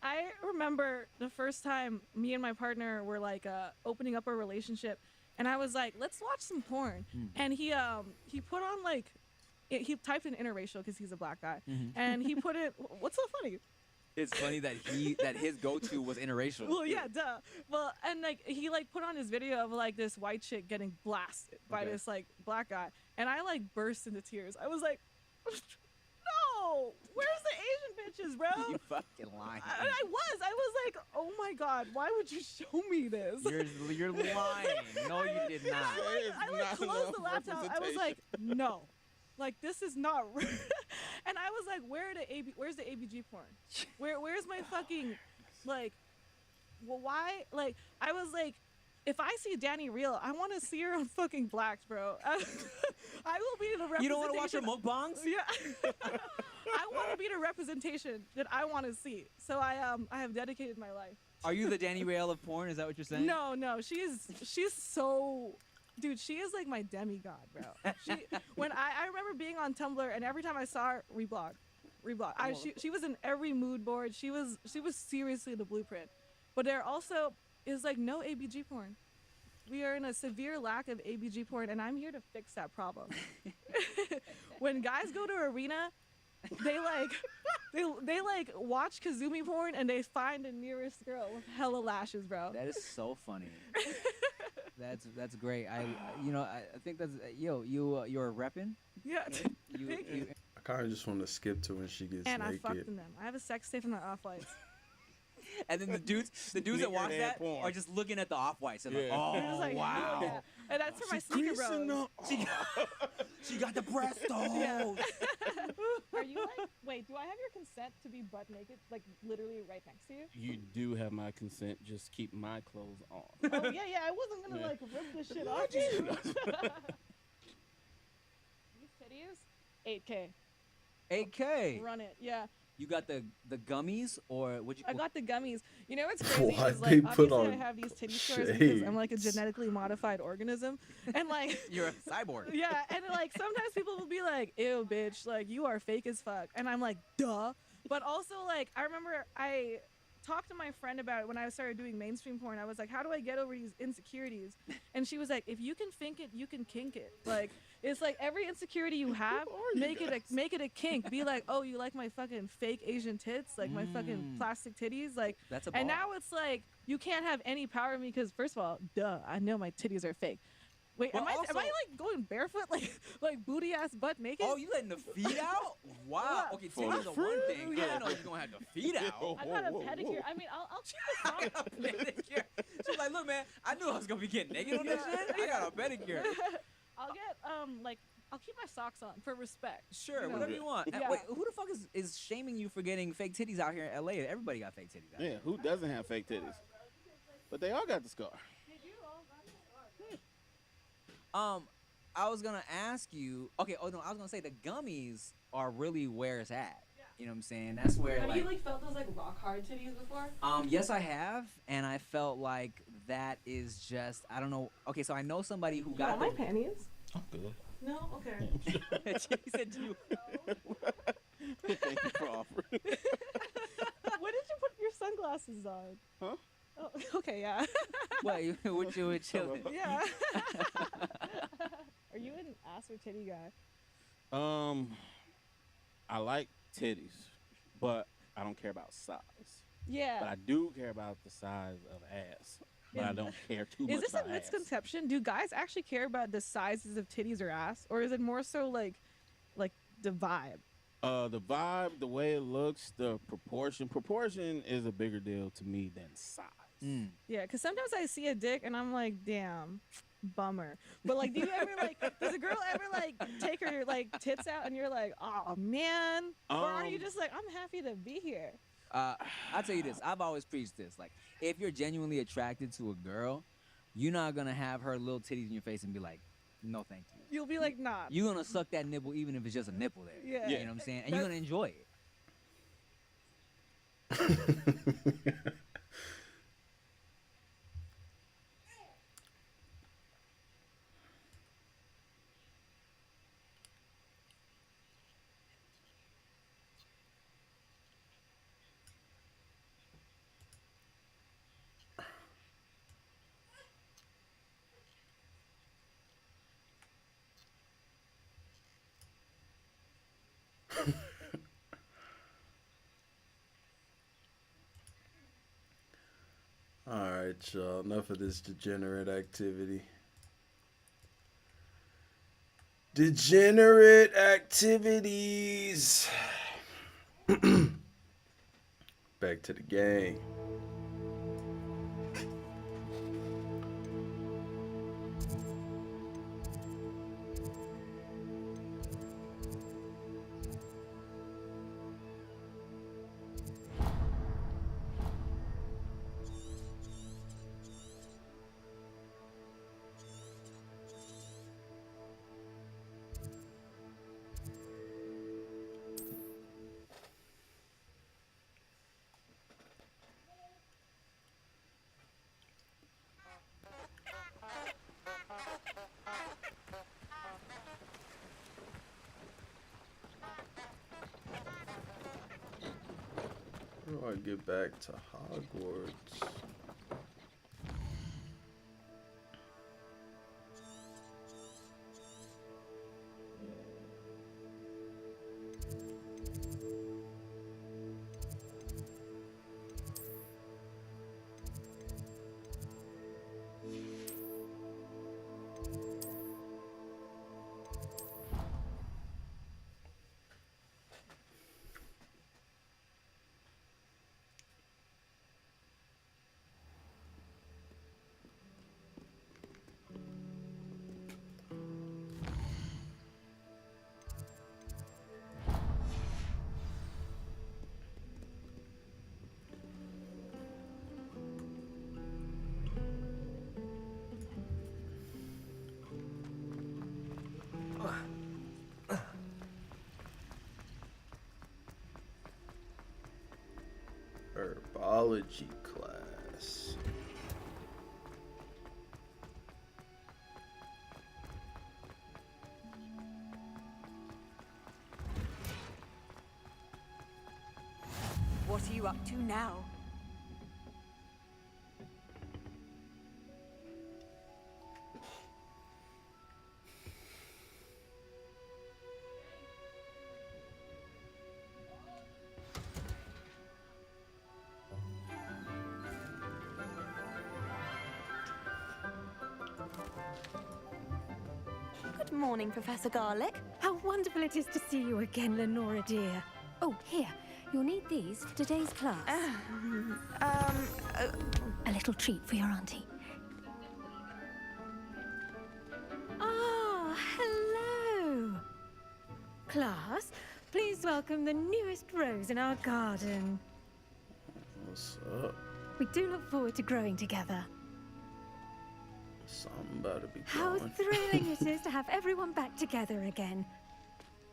I remember the first time me and my partner were like opening up our relationship, and I was like, let's watch some porn. And he put on like, he typed in interracial because he's a black guy, and he put it. What's so funny? It's funny that his go-to was interracial. Well, yeah, duh. Well, and like he like put on his video of like this white chick getting blasted by this like black guy, and I like burst into tears. I was like, no, where's the Asian bitches, bro? You fucking lying. I was like, oh my god, why would you show me this? You're lying. No, you did not. I closed the laptop. I was like, no. Like, this is not real. And I was like, where's the ABG porn? Where's my fucking, like, well, why? Like, I was like, if I see Danny real, I want to see her on fucking Blacks, bro. I will be the representation. You don't want to watch her mukbangs? Yeah. I want to be the representation that I want to see. So I have dedicated my life. Are you the Danny Rael of porn? Is that what you're saying? No. She's so... Dude, she is like my demigod, bro. When I remember being on Tumblr, and every time I saw her, reblog. She was in every mood board. She was seriously the blueprint. But there also is like no ABG porn. We are in a severe lack of ABG porn, and I'm here to fix that problem. When guys go to arena, they like watch Kazumi porn, and they find the nearest girl with hella lashes, bro. That is so funny. That's great. I think that's you're repping. Yeah. I kind of just want to skip to when she gets and naked. I fucked in them. I have a sex tape in my off-whites. And then the dudes that watch that are just looking at the off-whites and like, oh like, wow. Yeah. And that's for my sneaker bros. She got the breast Yeah. Are you like? Wait, do I have your consent to be butt naked, like literally right next to you? You do have my consent. Just keep my clothes on. Oh yeah. I wasn't gonna like rip this shit off you. These titties, 8K. 8K. Run it, yeah. You got the gummies, or what you? I got the gummies. You know what's crazy Why is they like put obviously I on have these titty scars because I'm like a shades? genetically modified organism, and like You're a cyborg. yeah, and like sometimes people will be like, "Ew, bitch, like you are fake as fuck," and I'm like, "Duh," but also like I remember I talked to my friend about it when I started doing mainstream porn. I was like, "How do I get over these insecurities?" And she was like, "If you can think it, you can kink it." Like it's like every insecurity you have, make it a kink. Be like, "Oh, you like my fucking fake Asian tits, like my fucking plastic titties, like." That's a And bar. now it's like you can't have any power in me because first of all, duh, I know my titties are fake. Wait, But am I also- like going barefoot, like booty ass butt naked? Oh, you letting the feet out? Wow. Okay, titties are one thing. I didn't know you're gonna have the feet out. I got a pedicure. I mean, I'll keep the socks. Pedicure. She's like, look, man, I knew I was gonna be getting naked on this shit. I got a pedicure. I'll get like I'll keep my socks on for respect. Sure, you know? whatever you want. Yeah. Wait, who the fuck is shaming you for getting fake titties out here in LA? Everybody got fake titties out Yeah, who doesn't have fake titties? But they all got the scar. I was gonna ask you. Okay, oh no, I was gonna say the gummies are really where it's at. You know what I'm saying? That's where. Have you like felt those like rock hard titties before? Yes, I have, and I felt like that is just. I don't know. Okay, so I know somebody who got my panties. I'm good. No, okay. He said you. Thank you for offering. When did you put your sunglasses on? Huh? Oh, okay, yeah. What? What you were chilling? Yeah. Are you an ass or titty guy? I like titties, but I don't care about size. Yeah. But I do care about the size of ass. But I don't care too much Is this a about ass. misconception? Do guys actually care about the sizes of titties or ass, or is it more so like the vibe? The vibe, the way it looks, the proportion. Proportion is a bigger deal to me than size. Yeah, because sometimes I see a dick and I'm like, damn, bummer. But like, do you ever like? Does a girl ever like take her like tits out and you're like, oh man, or are you just like, I'm happy to be here? I'll tell you this. I've always preached this. Like, if you're genuinely attracted to a girl, you're not gonna have her little titties in your face and be like, no, thank you. You'll be like, nah. You're gonna suck that nipple even if it's just a nipple there. Yeah. You know what I'm saying? And you're gonna enjoy it. Alright, y'all. Enough of this degenerate activity. Degenerate activities. Back to the game. How do I get back to Hogwarts? biology class. What are you up to now? Good morning, Professor Garlick. How wonderful it is to see you again, Lenora dear. Oh, here. You'll need these for today's class. A little treat for your auntie. Ah, hello. Class, please welcome the newest rose in our garden. What's up? We do look forward to growing together. Something about to be How growing. thrilling it is to have everyone back together again.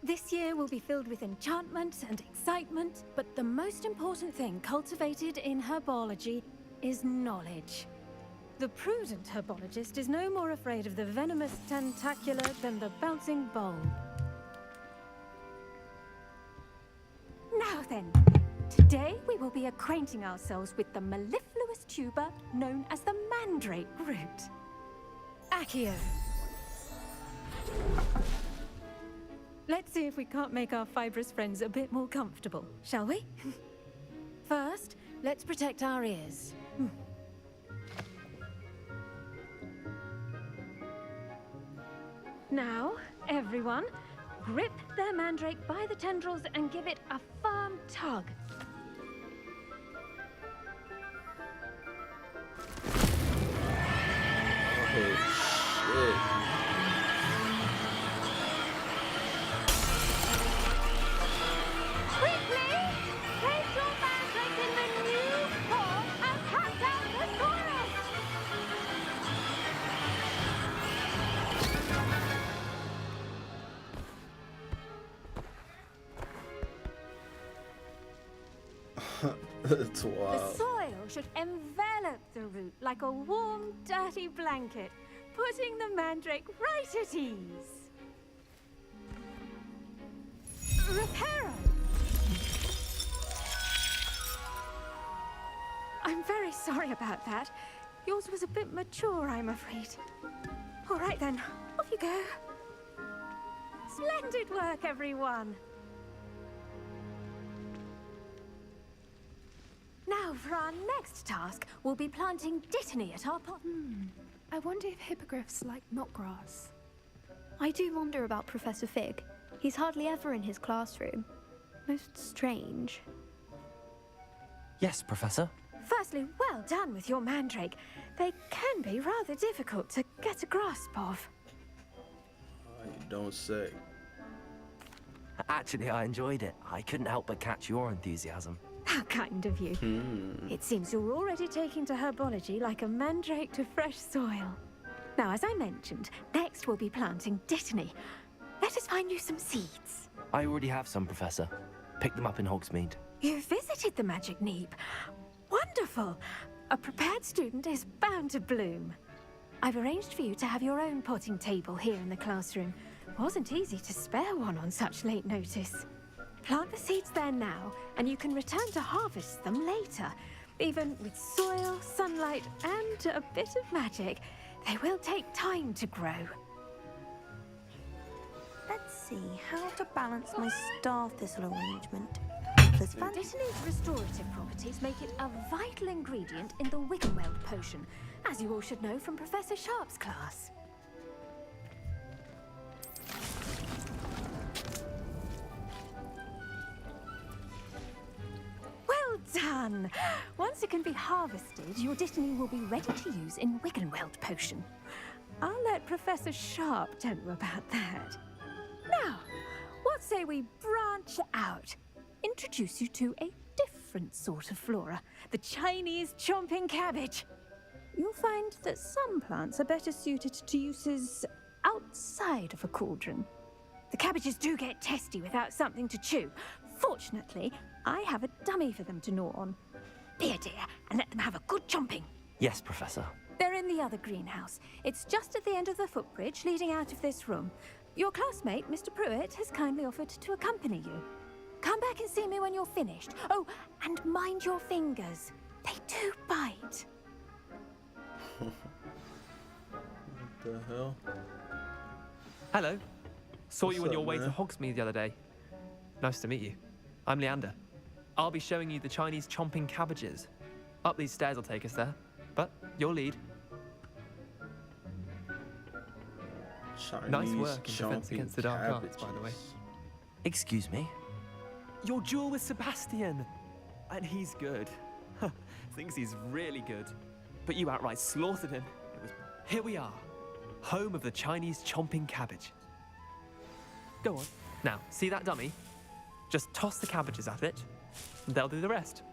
This year will be filled with enchantment and excitement, but the most important thing cultivated in herbology is knowledge. The prudent herbologist is no more afraid of the venomous tentacular than the bouncing bulb. Now then, today we will be acquainting ourselves with the mellifluous tuber known as the mandrake root. Accio. Let's see if we can't make our fibrous friends a bit more comfortable, shall we? First, let's protect our ears. Now, everyone, grip their mandrake by the tendrils and give it a firm tug. Oh, shit. Quickly! Place your mandrake in the new pot and cut down the soil! That's The wild. soil should envelop the root like a warm, dirty blanket, putting the mandrake right at ease. Reparo! I'm very sorry about that. Yours was a bit mature, I'm afraid. All right then, off you go. Splendid work, everyone. Now, for our next task, we'll be planting dittany at our pot. I wonder if hippogriffs like knotgrass. I do wonder about Professor Fig. He's hardly ever in his classroom. Most strange. Yes, Professor. Firstly, well done with your mandrake. They can be rather difficult to get a grasp of. You don't say. Actually, I enjoyed it. I couldn't help but catch your enthusiasm. How kind of you. It seems you're already taking to herbology like a mandrake to fresh soil. Now, as I mentioned, next we'll be planting dittany. Let us find you some seeds. I already have some, Professor. Picked them up in Hogsmeade. You visited the Magic Neep. Wonderful! A prepared student is bound to bloom. I've arranged for you to have your own potting table here in the classroom. Wasn't easy to spare one on such late notice. Plant the seeds there now, and you can return to harvest them later. Even with soil, sunlight, and a bit of magic, they will take time to grow. Let's see how to balance my star thistle arrangement. There's Dittany's restorative properties make it a vital ingredient in the Wiggenweld potion, as you all should know from Professor Sharp's class. Well done! Once it can be harvested, your dittany will be ready to use in Wiggenweld potion. I'll let Professor Sharp tell you about that. Now, what say we branch out? Introduce you to a different sort of flora, the Chinese chomping cabbage. You'll find that some plants are better suited to uses outside of a cauldron. The cabbages do get testy without something to chew. Fortunately, I have a dummy for them to gnaw on. Dear, dear, and let them have a good chomping. Yes, Professor. They're in the other greenhouse. It's just at the end of the footbridge leading out of this room. Your classmate, Mr. Pruitt, has kindly offered to accompany you. Come back and see me when you're finished. Oh, and mind your fingers. They do bite. What the hell? Hello. Saw What's you on your up, way to man? Hogsmeade the other day. Nice to meet you. I'm Leander. I'll be showing you the Chinese chomping cabbages. Up these stairs will take us there, but your lead. Nice Chinese work in defense chomping against the dark arts, by the way. cabbages. Excuse me? Your duel with Sebastian! And he's good. Thinks he's really good. But you outright slaughtered him. Here we are. Home of the Chinese chomping cabbage. Go on. Now, see that dummy? Just toss the cabbages at it, and they'll do the rest.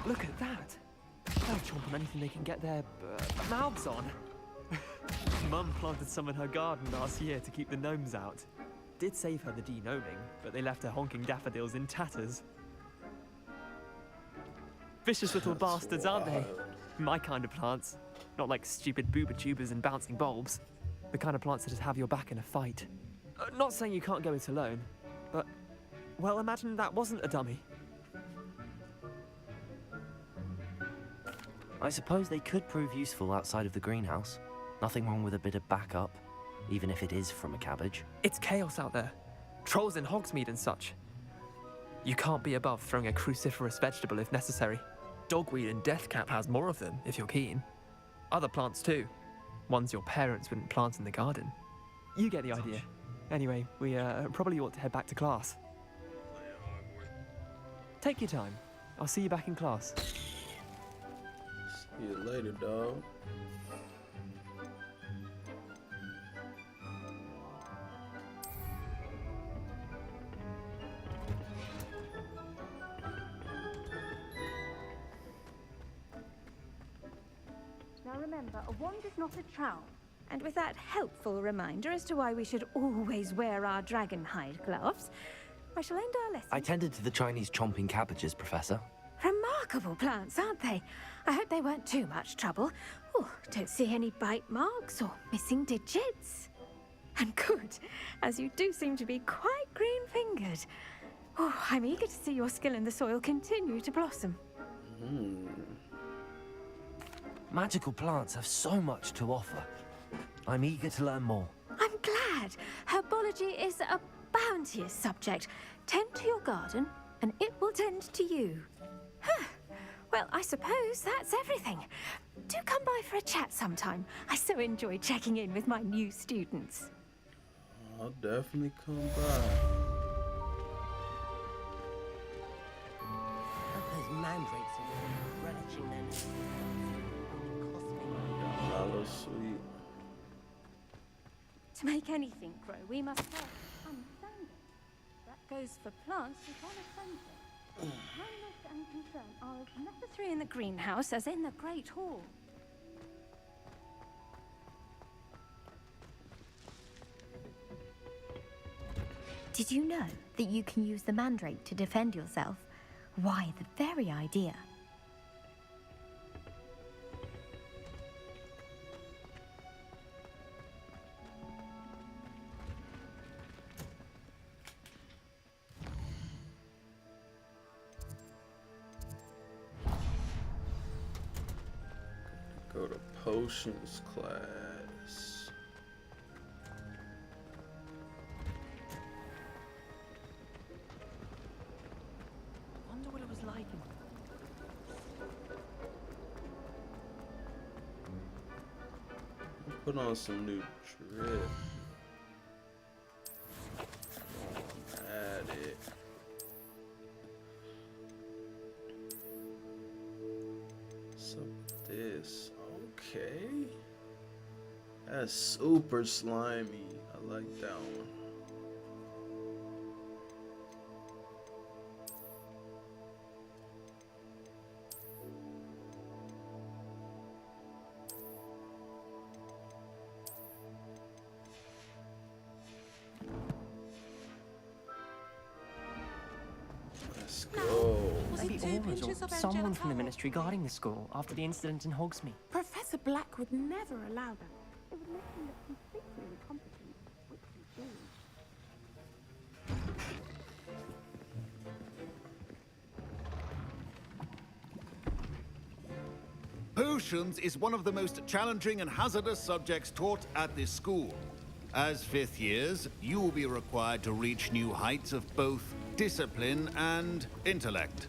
Look at that. They'll chomp on anything they can get their mouths on. Mum planted some in her garden last year to keep the gnomes out. Did save her the de-gnoming, but they left her honking daffodils in tatters. Vicious little bastards, aren't they? My kind of plants. Not like stupid booba tubers and bouncing bulbs. The kind of plants that just have your back in a fight. Not saying you can't go it alone, but, well, imagine that wasn't a dummy. I suppose they could prove useful outside of the greenhouse. Nothing wrong with a bit of backup, even if it is from a cabbage. It's chaos out there. Trolls in Hogsmeade and such. You can't be above throwing a cruciferous vegetable if necessary. Dogweed and deathcap has more of them, if you're keen. Other plants too. Ones your parents wouldn't plant in the garden. You get the idea. Anyway, we probably ought to head back to class. Take your time. I'll see you back in class. See you later, dog. Now remember, a wand is not a trowel. And with that helpful reminder as to why we should always wear our dragon hide gloves, I shall end our lesson. I tended to the Chinese chomping cabbages, Professor. Remarkable plants, aren't they? I hope they weren't too much trouble. Oh, don't see any bite marks or missing digits. And good, as you do seem to be quite green-fingered. Oh, I'm eager to see your skill in the soil continue to blossom. Magical plants have so much to offer. I'm eager to learn more. I'm glad. Herbology is a bounteous subject. Tend to your garden, and it will tend to you. Huh. Well, I suppose that's everything. Do come by for a chat sometime. I so enjoy checking in with my new students. I'll definitely come by. Those mandrakes are relishing them. Mallow sweet. To make anything grow, we must first understand it. That goes for plants as well as sunset. Kindness and concern are as necessary in the greenhouse as in the Great Hall. Did you know that you can use the mandrake to defend yourself? Why, the very idea. Go to potions class. Wonder what it was like. put on some new drip. Add it. So this, okay. That's super slimy. I like that one. Let's go. Maybe Aura's or someone from the ministry guarding the school after the incident in Hogsmeade. Professor Black would never allow that. It would make him look completely incompetent, which he is. Potions is one of the most challenging and hazardous subjects taught at this school. As fifth years, you will be required to reach new heights of both discipline and intellect.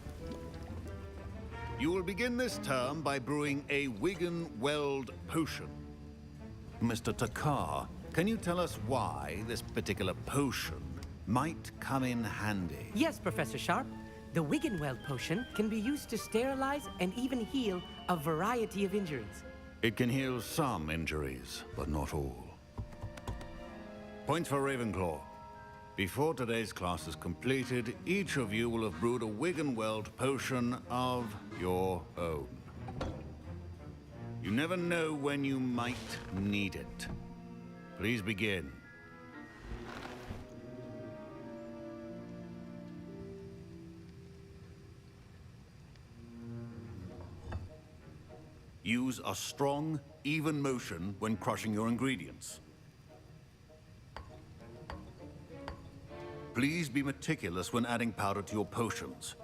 You will begin this term by brewing a Wigan-Weld potion. Mr. Takar, can you tell us why this particular potion might come in handy? Yes, Professor Sharp. The Wigan-Weld potion can be used to sterilize and even heal a variety of injuries. It can heal some injuries, but not all. Points for Ravenclaw. Before today's class is completed, each of you will have brewed a Wigan-Weld potion of your own. You never know when you might need it. Please begin. Use a strong, even motion when crushing your ingredients. Please be meticulous when adding powder to your potions.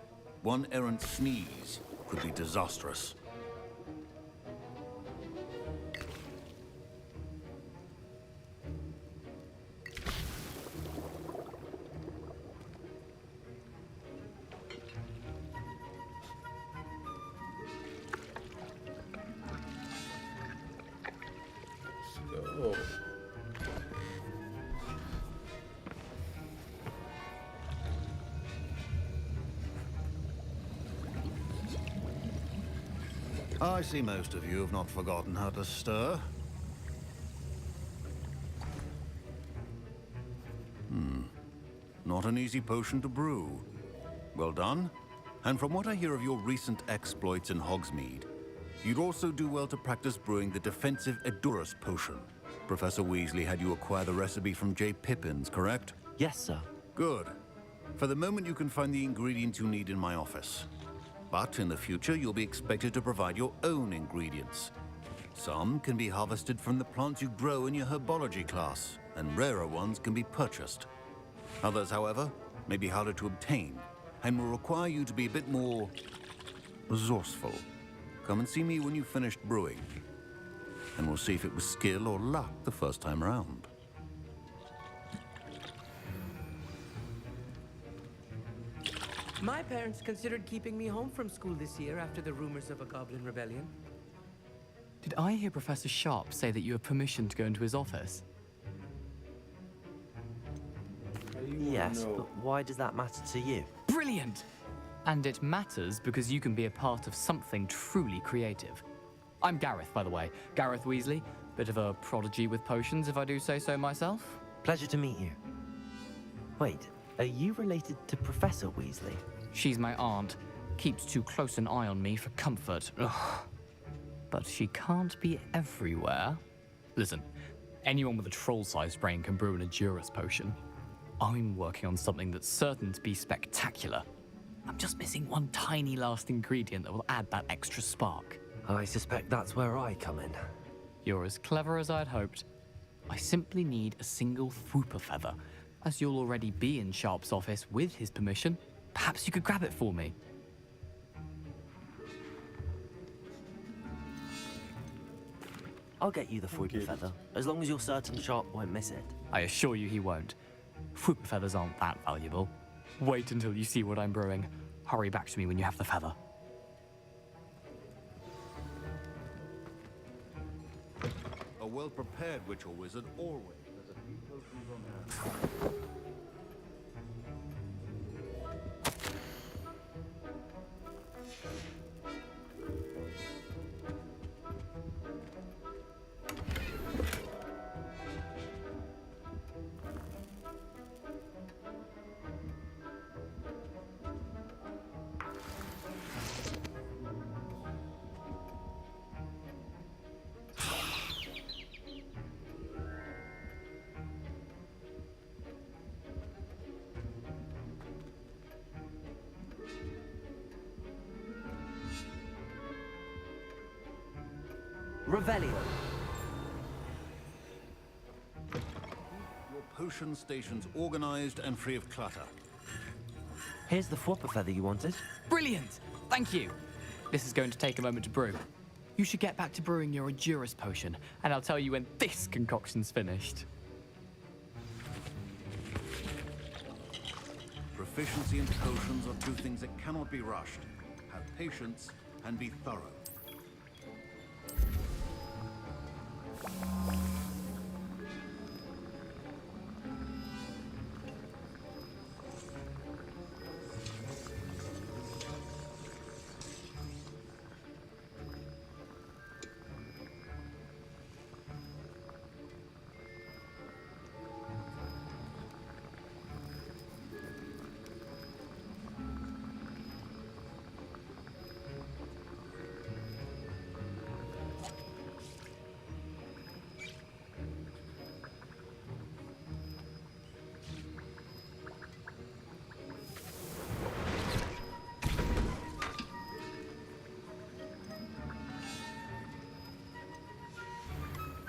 One errant sneeze could be disastrous. Let's go. I see most of you have not forgotten how to stir. Not an easy potion to brew. Well done. And from what I hear of your recent exploits in Hogsmeade, you'd also do well to practice brewing the defensive Edurus potion. Professor Weasley had you acquire the recipe from J. Pippins, correct? Yes, sir. Good. For the moment, you can find the ingredients you need in my office. But in the future, you'll be expected to provide your own ingredients. Some can be harvested from the plants you grow in your herbology class, and rarer ones can be purchased. Others, however, may be harder to obtain, and will require you to be a bit more resourceful. Come and see me when you've finished brewing, and we'll see if it was skill or luck the first time around. My parents considered keeping me home from school this year after the rumors of a goblin rebellion. Did I hear Professor Sharp say that you have permission to go into his office? Yes, but why does that matter to you? Brilliant! And it matters because you can be a part of something truly creative. I'm Gareth, by the way. Gareth Weasley. Bit of a prodigy with potions, if I do say so myself. Pleasure to meet you. Wait, are you related to Professor Weasley? She's my aunt. Keeps too close an eye on me for comfort. Ugh. But she can't be everywhere. Listen, anyone with a troll-sized brain can brew an Edurus potion. I'm working on something that's certain to be spectacular. I'm just missing one tiny last ingredient that will add that extra spark. I suspect that's where I come in. You're as clever as I'd hoped. I simply need a single Whooper feather. As you'll already be in Sharp's office with his permission, perhaps you could grab it for me. I'll get you the Whooper feather, as long as you're certain Sharp won't miss it. I assure you he won't. Whooper feathers aren't that valuable. Wait until you see what I'm brewing. Hurry back to me when you have the feather. A A well-prepared witch or wizard always has a few potions on hand. Revelio. Your potion station's organized and free of clutter. Here's the Fwopper feather you wanted. Brilliant! Thank you. This is going to take a moment to brew. You should get back to brewing your Endurus potion, and I'll tell you when this concoction's finished. Proficiency in potions are two things that cannot be rushed. Have patience and be thorough.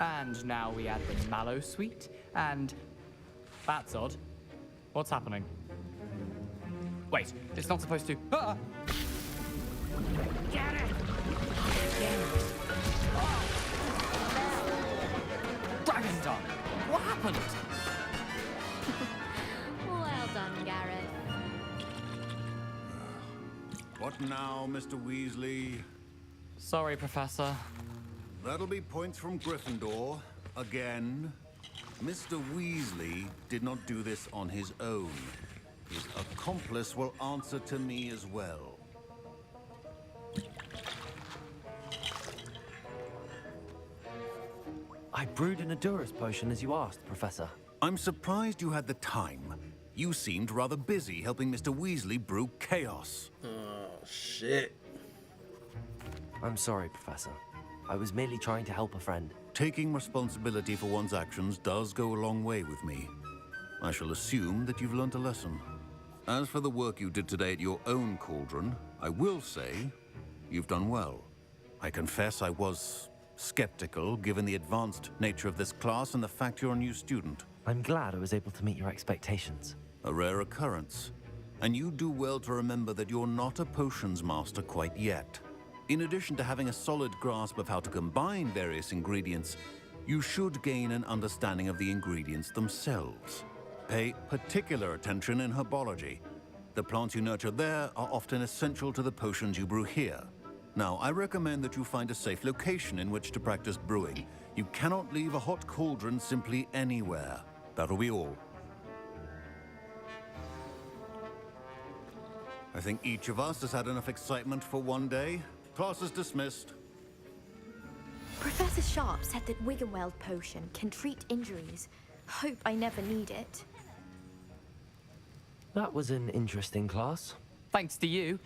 And now we add the mallow sweet, and that's odd. What's happening? Wait, it's not supposed to. Ah! Get it! Dragon's Dog! What happened? Well done, Gareth. What now, Mr. Weasley? Sorry, Professor. That'll be points from Gryffindor. Again. Mr. Weasley did not do this on his own. His accomplice will answer to me as well. I brewed an Endurus potion as you asked, Professor. I'm surprised you had the time. You seemed rather busy helping Mr. Weasley brew chaos. Oh, shit. I'm sorry, Professor. I was merely trying to help a friend. Taking responsibility for one's actions does go a long way with me. I shall assume that you've learnt a lesson. As for the work you did today at your own cauldron, I will say you've done well. I confess I was skeptical, given the advanced nature of this class and the fact you're a new student. I'm glad I was able to meet your expectations. A rare occurrence. And you do well to remember that you're not a potions master quite yet. In addition to having a solid grasp of how to combine various ingredients, you should gain an understanding of the ingredients themselves. Pay particular attention in herbology. The plants you nurture there are often essential to the potions you brew here. Now, I recommend that you find a safe location in which to practice brewing. You cannot leave a hot cauldron simply anywhere. That'll be all. I think each of us has had enough excitement for one day. Class is dismissed. Professor Sharp said that Wiggenweld potion can treat injuries. Hope I never need it. That was an interesting class. Thanks to you.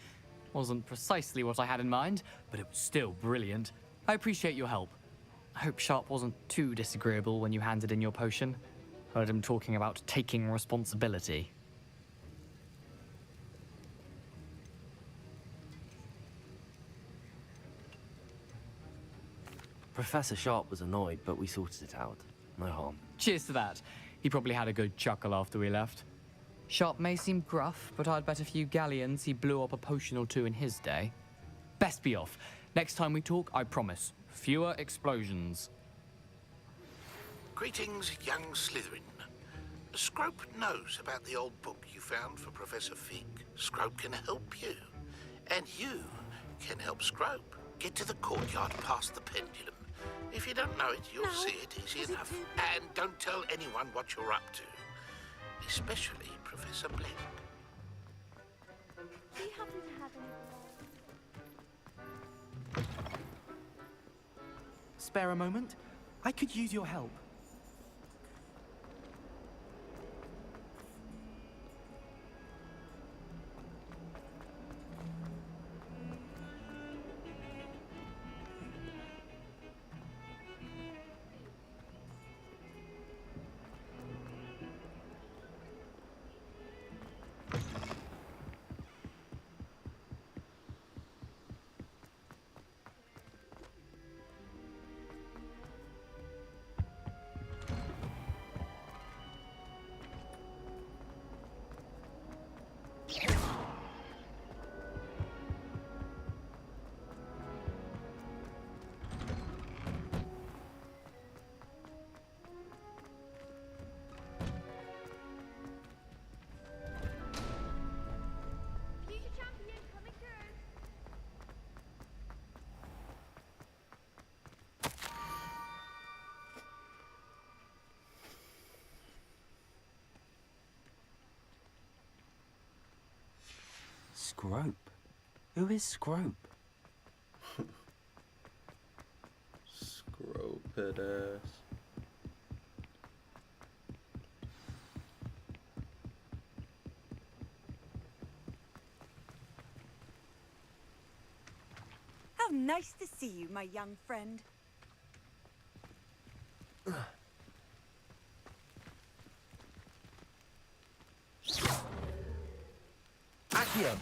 Wasn't precisely what I had in mind, but it was still brilliant. I appreciate your help. I hope Sharp wasn't too disagreeable when you handed in your potion. Heard him talking about taking responsibility. Professor Sharp was annoyed, but we sorted it out. No harm. Cheers to that. He probably had a good chuckle after we left. Sharp may seem gruff, but I'd bet a few galleons he blew up a potion or two in his day. Best be off. Next time we talk, I promise, fewer explosions. Greetings, young Slytherin. Scrope knows about the old book you found for Professor Fig. Scrope can help you. And you can help Scrope. Get to the courtyard past the pendulum. If you don't know it, you'll see it easy enough. And don't tell anyone what you're up to. Especially Professor Blake. Be happy to have him. Spare a moment? I could use your help. Scrope? Who is Scrope? Scrope head ass. How nice to see you, my young friend. Accio!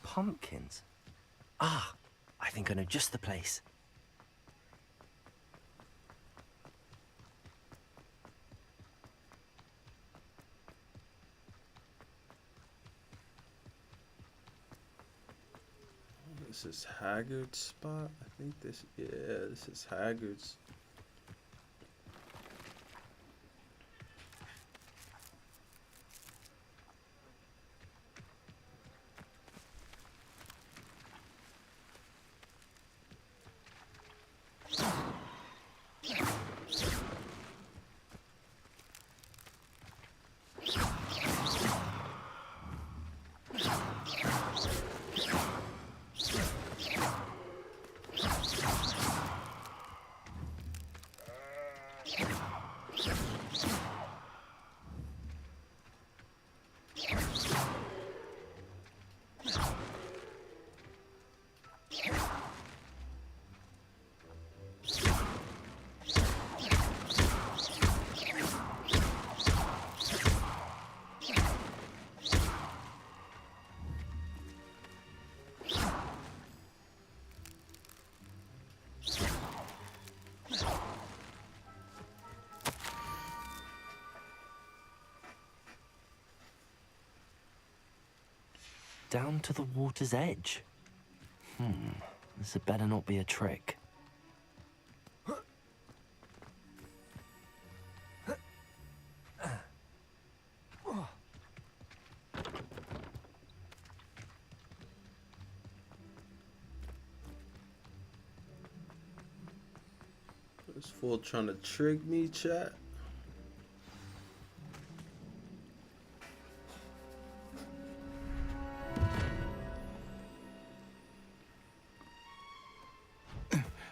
Pumpkins? Ah, I think I know just the place. This is Haggard's spot? I think this, yeah, this is Haggard's. Down to the water's edge. This had better not be a trick. This fool trying to trick me, chat.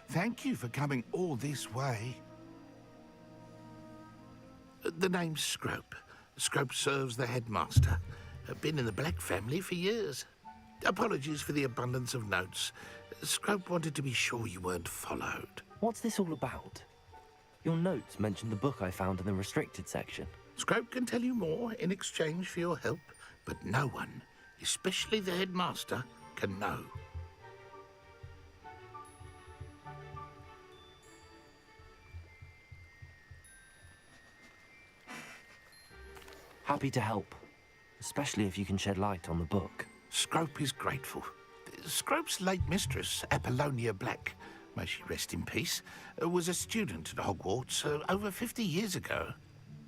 Thank you for coming all this way. The name's Scrope. Scrope serves the headmaster. Been in the Black family for years. Apologies for the abundance of notes. Scrope wanted to be sure you weren't followed. What's this all about? Your notes mentioned the book I found in the restricted section. Scrope can tell you more in exchange for your help, but no one, especially the headmaster, can know. happy to help, especially if you can shed light on the book. Scrope is grateful. Scrope's late mistress, Apollonia Black, may she rest in peace, was a student at Hogwarts over 50 years ago.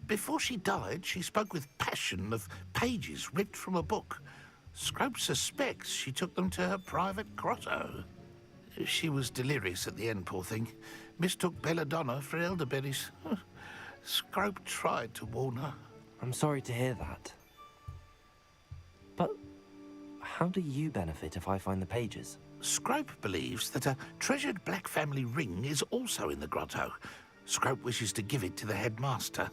Before she died, she spoke with passion of pages ripped from a book. Scrope suspects she took them to her private grotto. She was delirious at the end, poor thing. Mistook belladonna for elderberries. Scrope tried to warn her. I'm sorry to hear that. But how do you benefit if I find the pages? Scrope believes that a treasured Black family ring is also in the grotto. Scrope wishes to give it to the headmaster.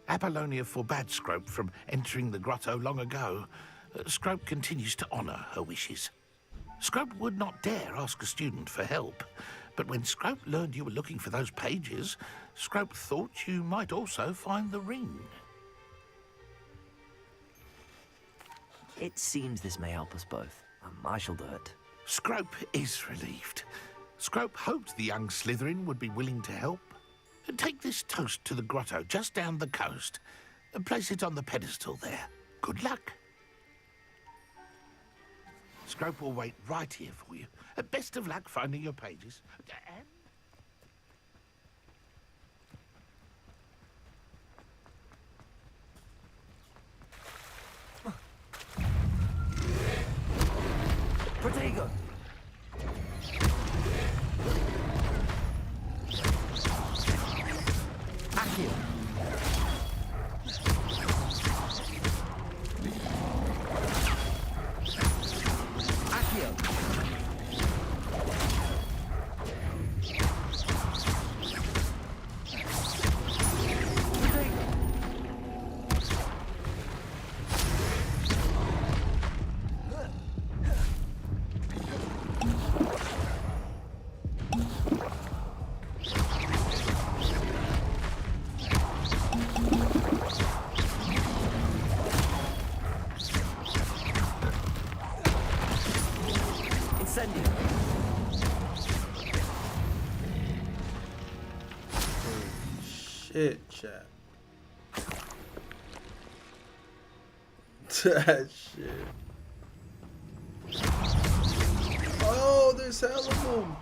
Apollonia forbade Scrope from entering the grotto long ago. Scrope continues to honour her wishes. Scrope would not dare ask a student for help, but when Scrope learned you were looking for those pages, Scrope thought you might also find the ring. It seems this may help us both. I shall do it. Scrope is relieved. Scrope hoped the young Slytherin would be willing to help. Take this toast to the grotto just down the coast and place it on the pedestal there. Good luck. Scrope will wait right here for you. Best of luck finding your pages. Protego! Accio! Accio! Shit, chat. That shit. Oh, there's hell of them.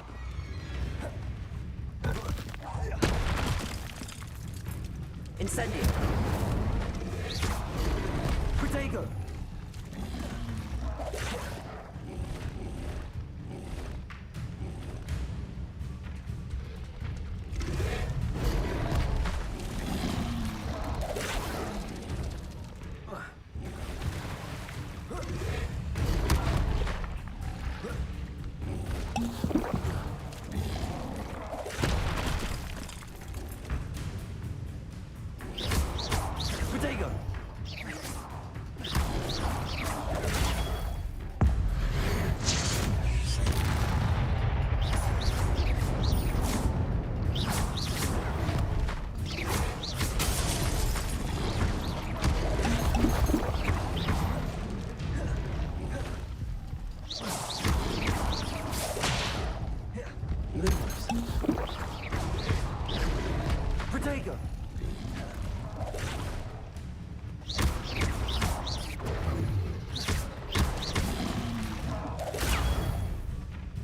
Incendio. Protego.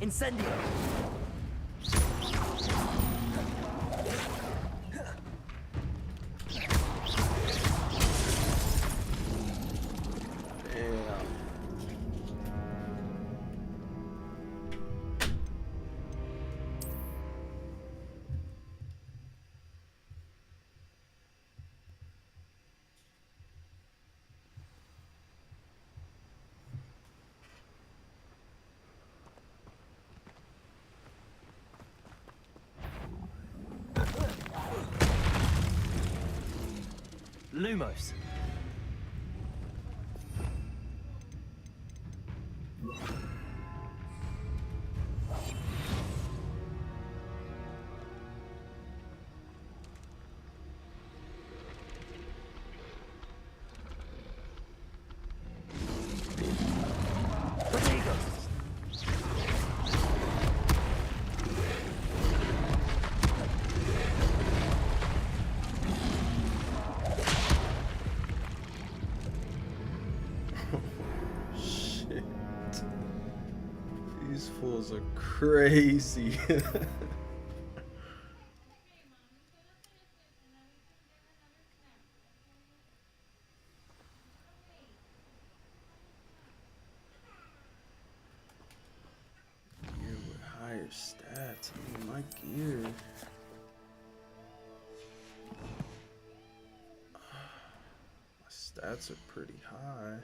Incendio! Lumos. These fools are crazy. Gear with higher stats. I mean, my gear. My stats are pretty high.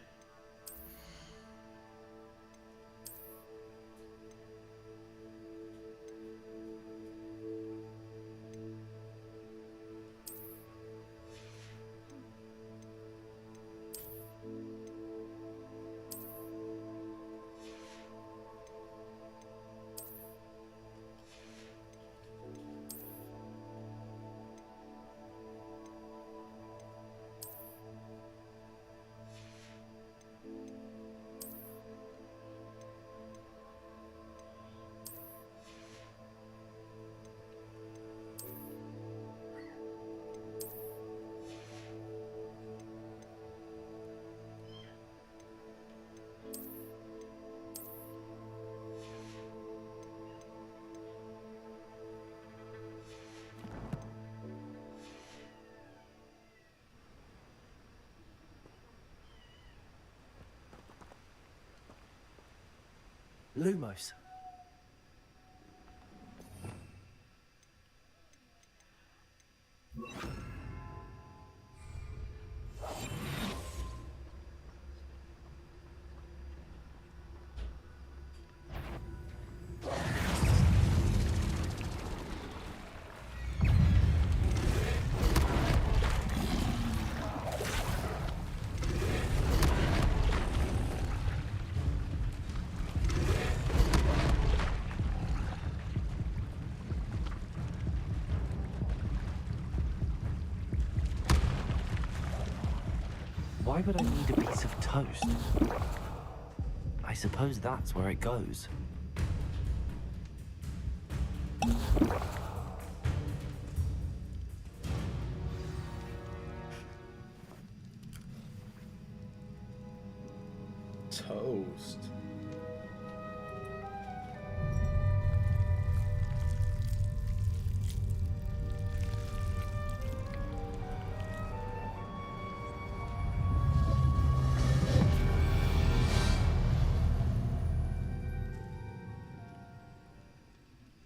Lumos. Why would I need a piece of toast? I suppose that's where it goes. Toast.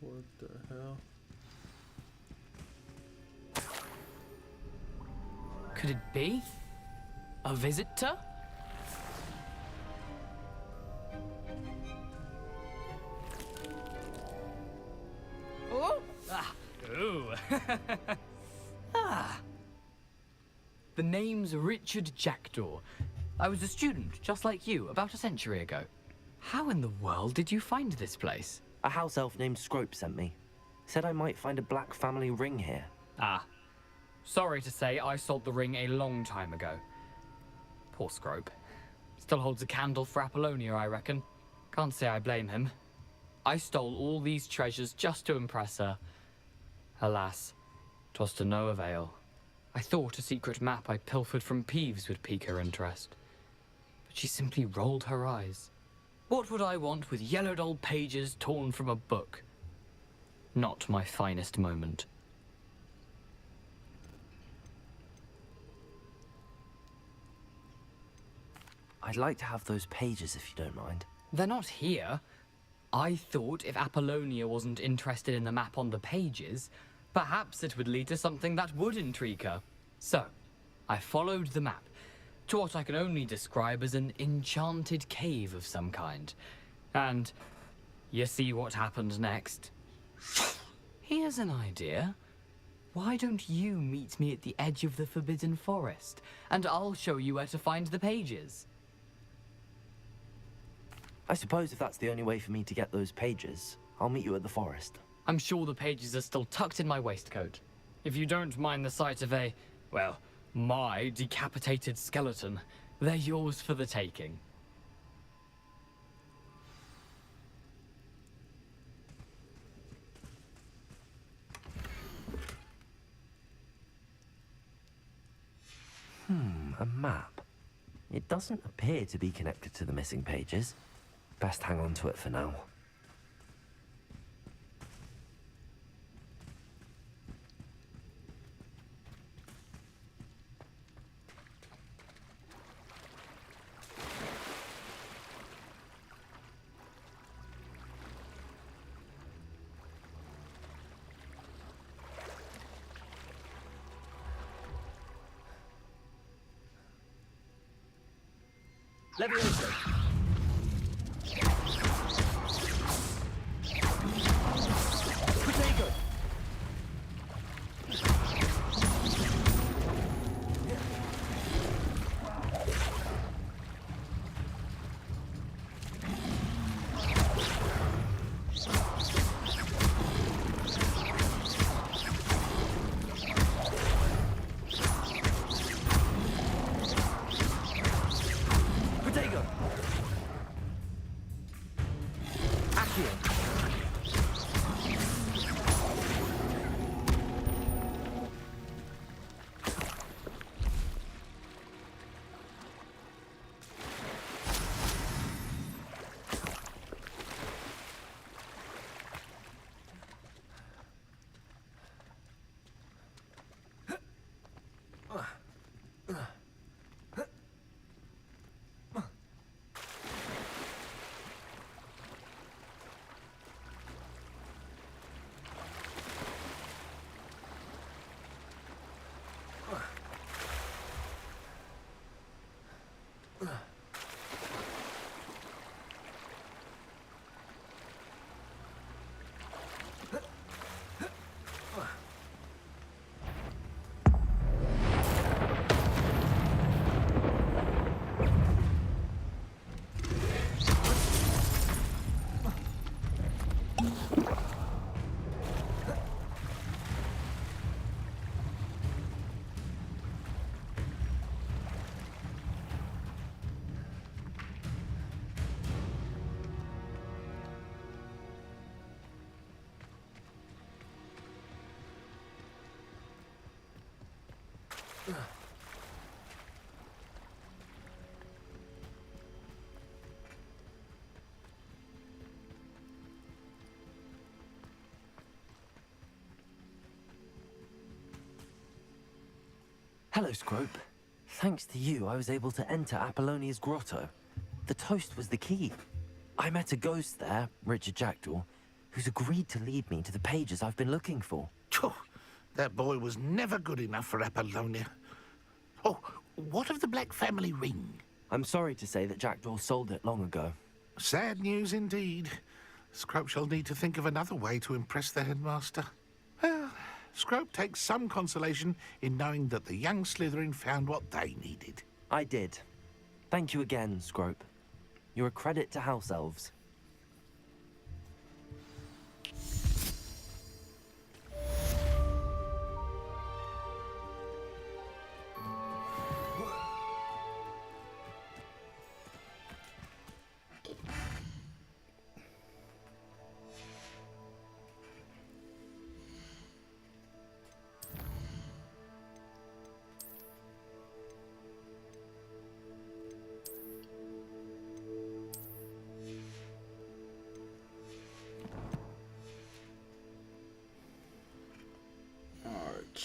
What the hell? Could it be? A visitor? Oh! Ah! Ooh! Ah! The name's Richard Jackdaw. I was a student, just like you, about a century ago. How in the world did you find this place? A house elf named Scrope sent me. Said I might find a black family ring here. Ah. Sorry to say, I sold the ring a long time ago. Poor Scrope. Still holds a candle for Apollonia, I reckon. Can't say I blame him. I stole all these treasures just to impress her. Alas, 'twas to no avail. I thought a secret map I pilfered from Peeves would pique her interest. But she simply rolled her eyes. What would I want with yellowed old pages torn from a book? Not my finest moment. I'd like to have those pages if you don't mind. They're not here. I thought if Apollonia wasn't interested in the map on the pages, perhaps it would lead to something that would intrigue her. So, I followed the map to what I can only describe as an enchanted cave of some kind. And you see what happened next? Here's an idea. Why don't you meet me at the edge of the Forbidden Forest, and I'll show you where to find the pages. I suppose if that's the only way for me to get those pages, I'll meet you at the forest. I'm sure the pages are still tucked in my waistcoat. If you don't mind the sight of a, well, my decapitated skeleton, they're yours for the taking. A map. It doesn't appear to be connected to the missing pages. Best hang on to it for now. Levioso. Protego. Protego. Accio. Hello, Scrope. Thanks to you, I was able to enter Apollonia's grotto. The toast was the key. I met a ghost there, Richard Jackdaw, who's agreed to lead me to the pages I've been looking for. Phew, that boy was never good enough for Apollonia. Oh, what of the Black family ring? I'm sorry to say that Jackdaw sold it long ago. Sad news indeed. Scrope shall need to think of another way to impress the headmaster. Well, Scrope takes some consolation in knowing that the young Slytherin found what they needed. I did. Thank you again, Scrope. You're a credit to House Elves.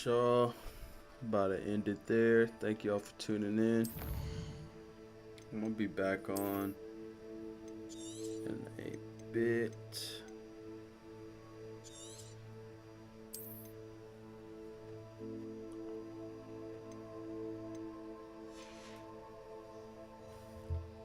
Y'all, about to end it there. Thank y'all for tuning in. I'm gonna be back on in a bit.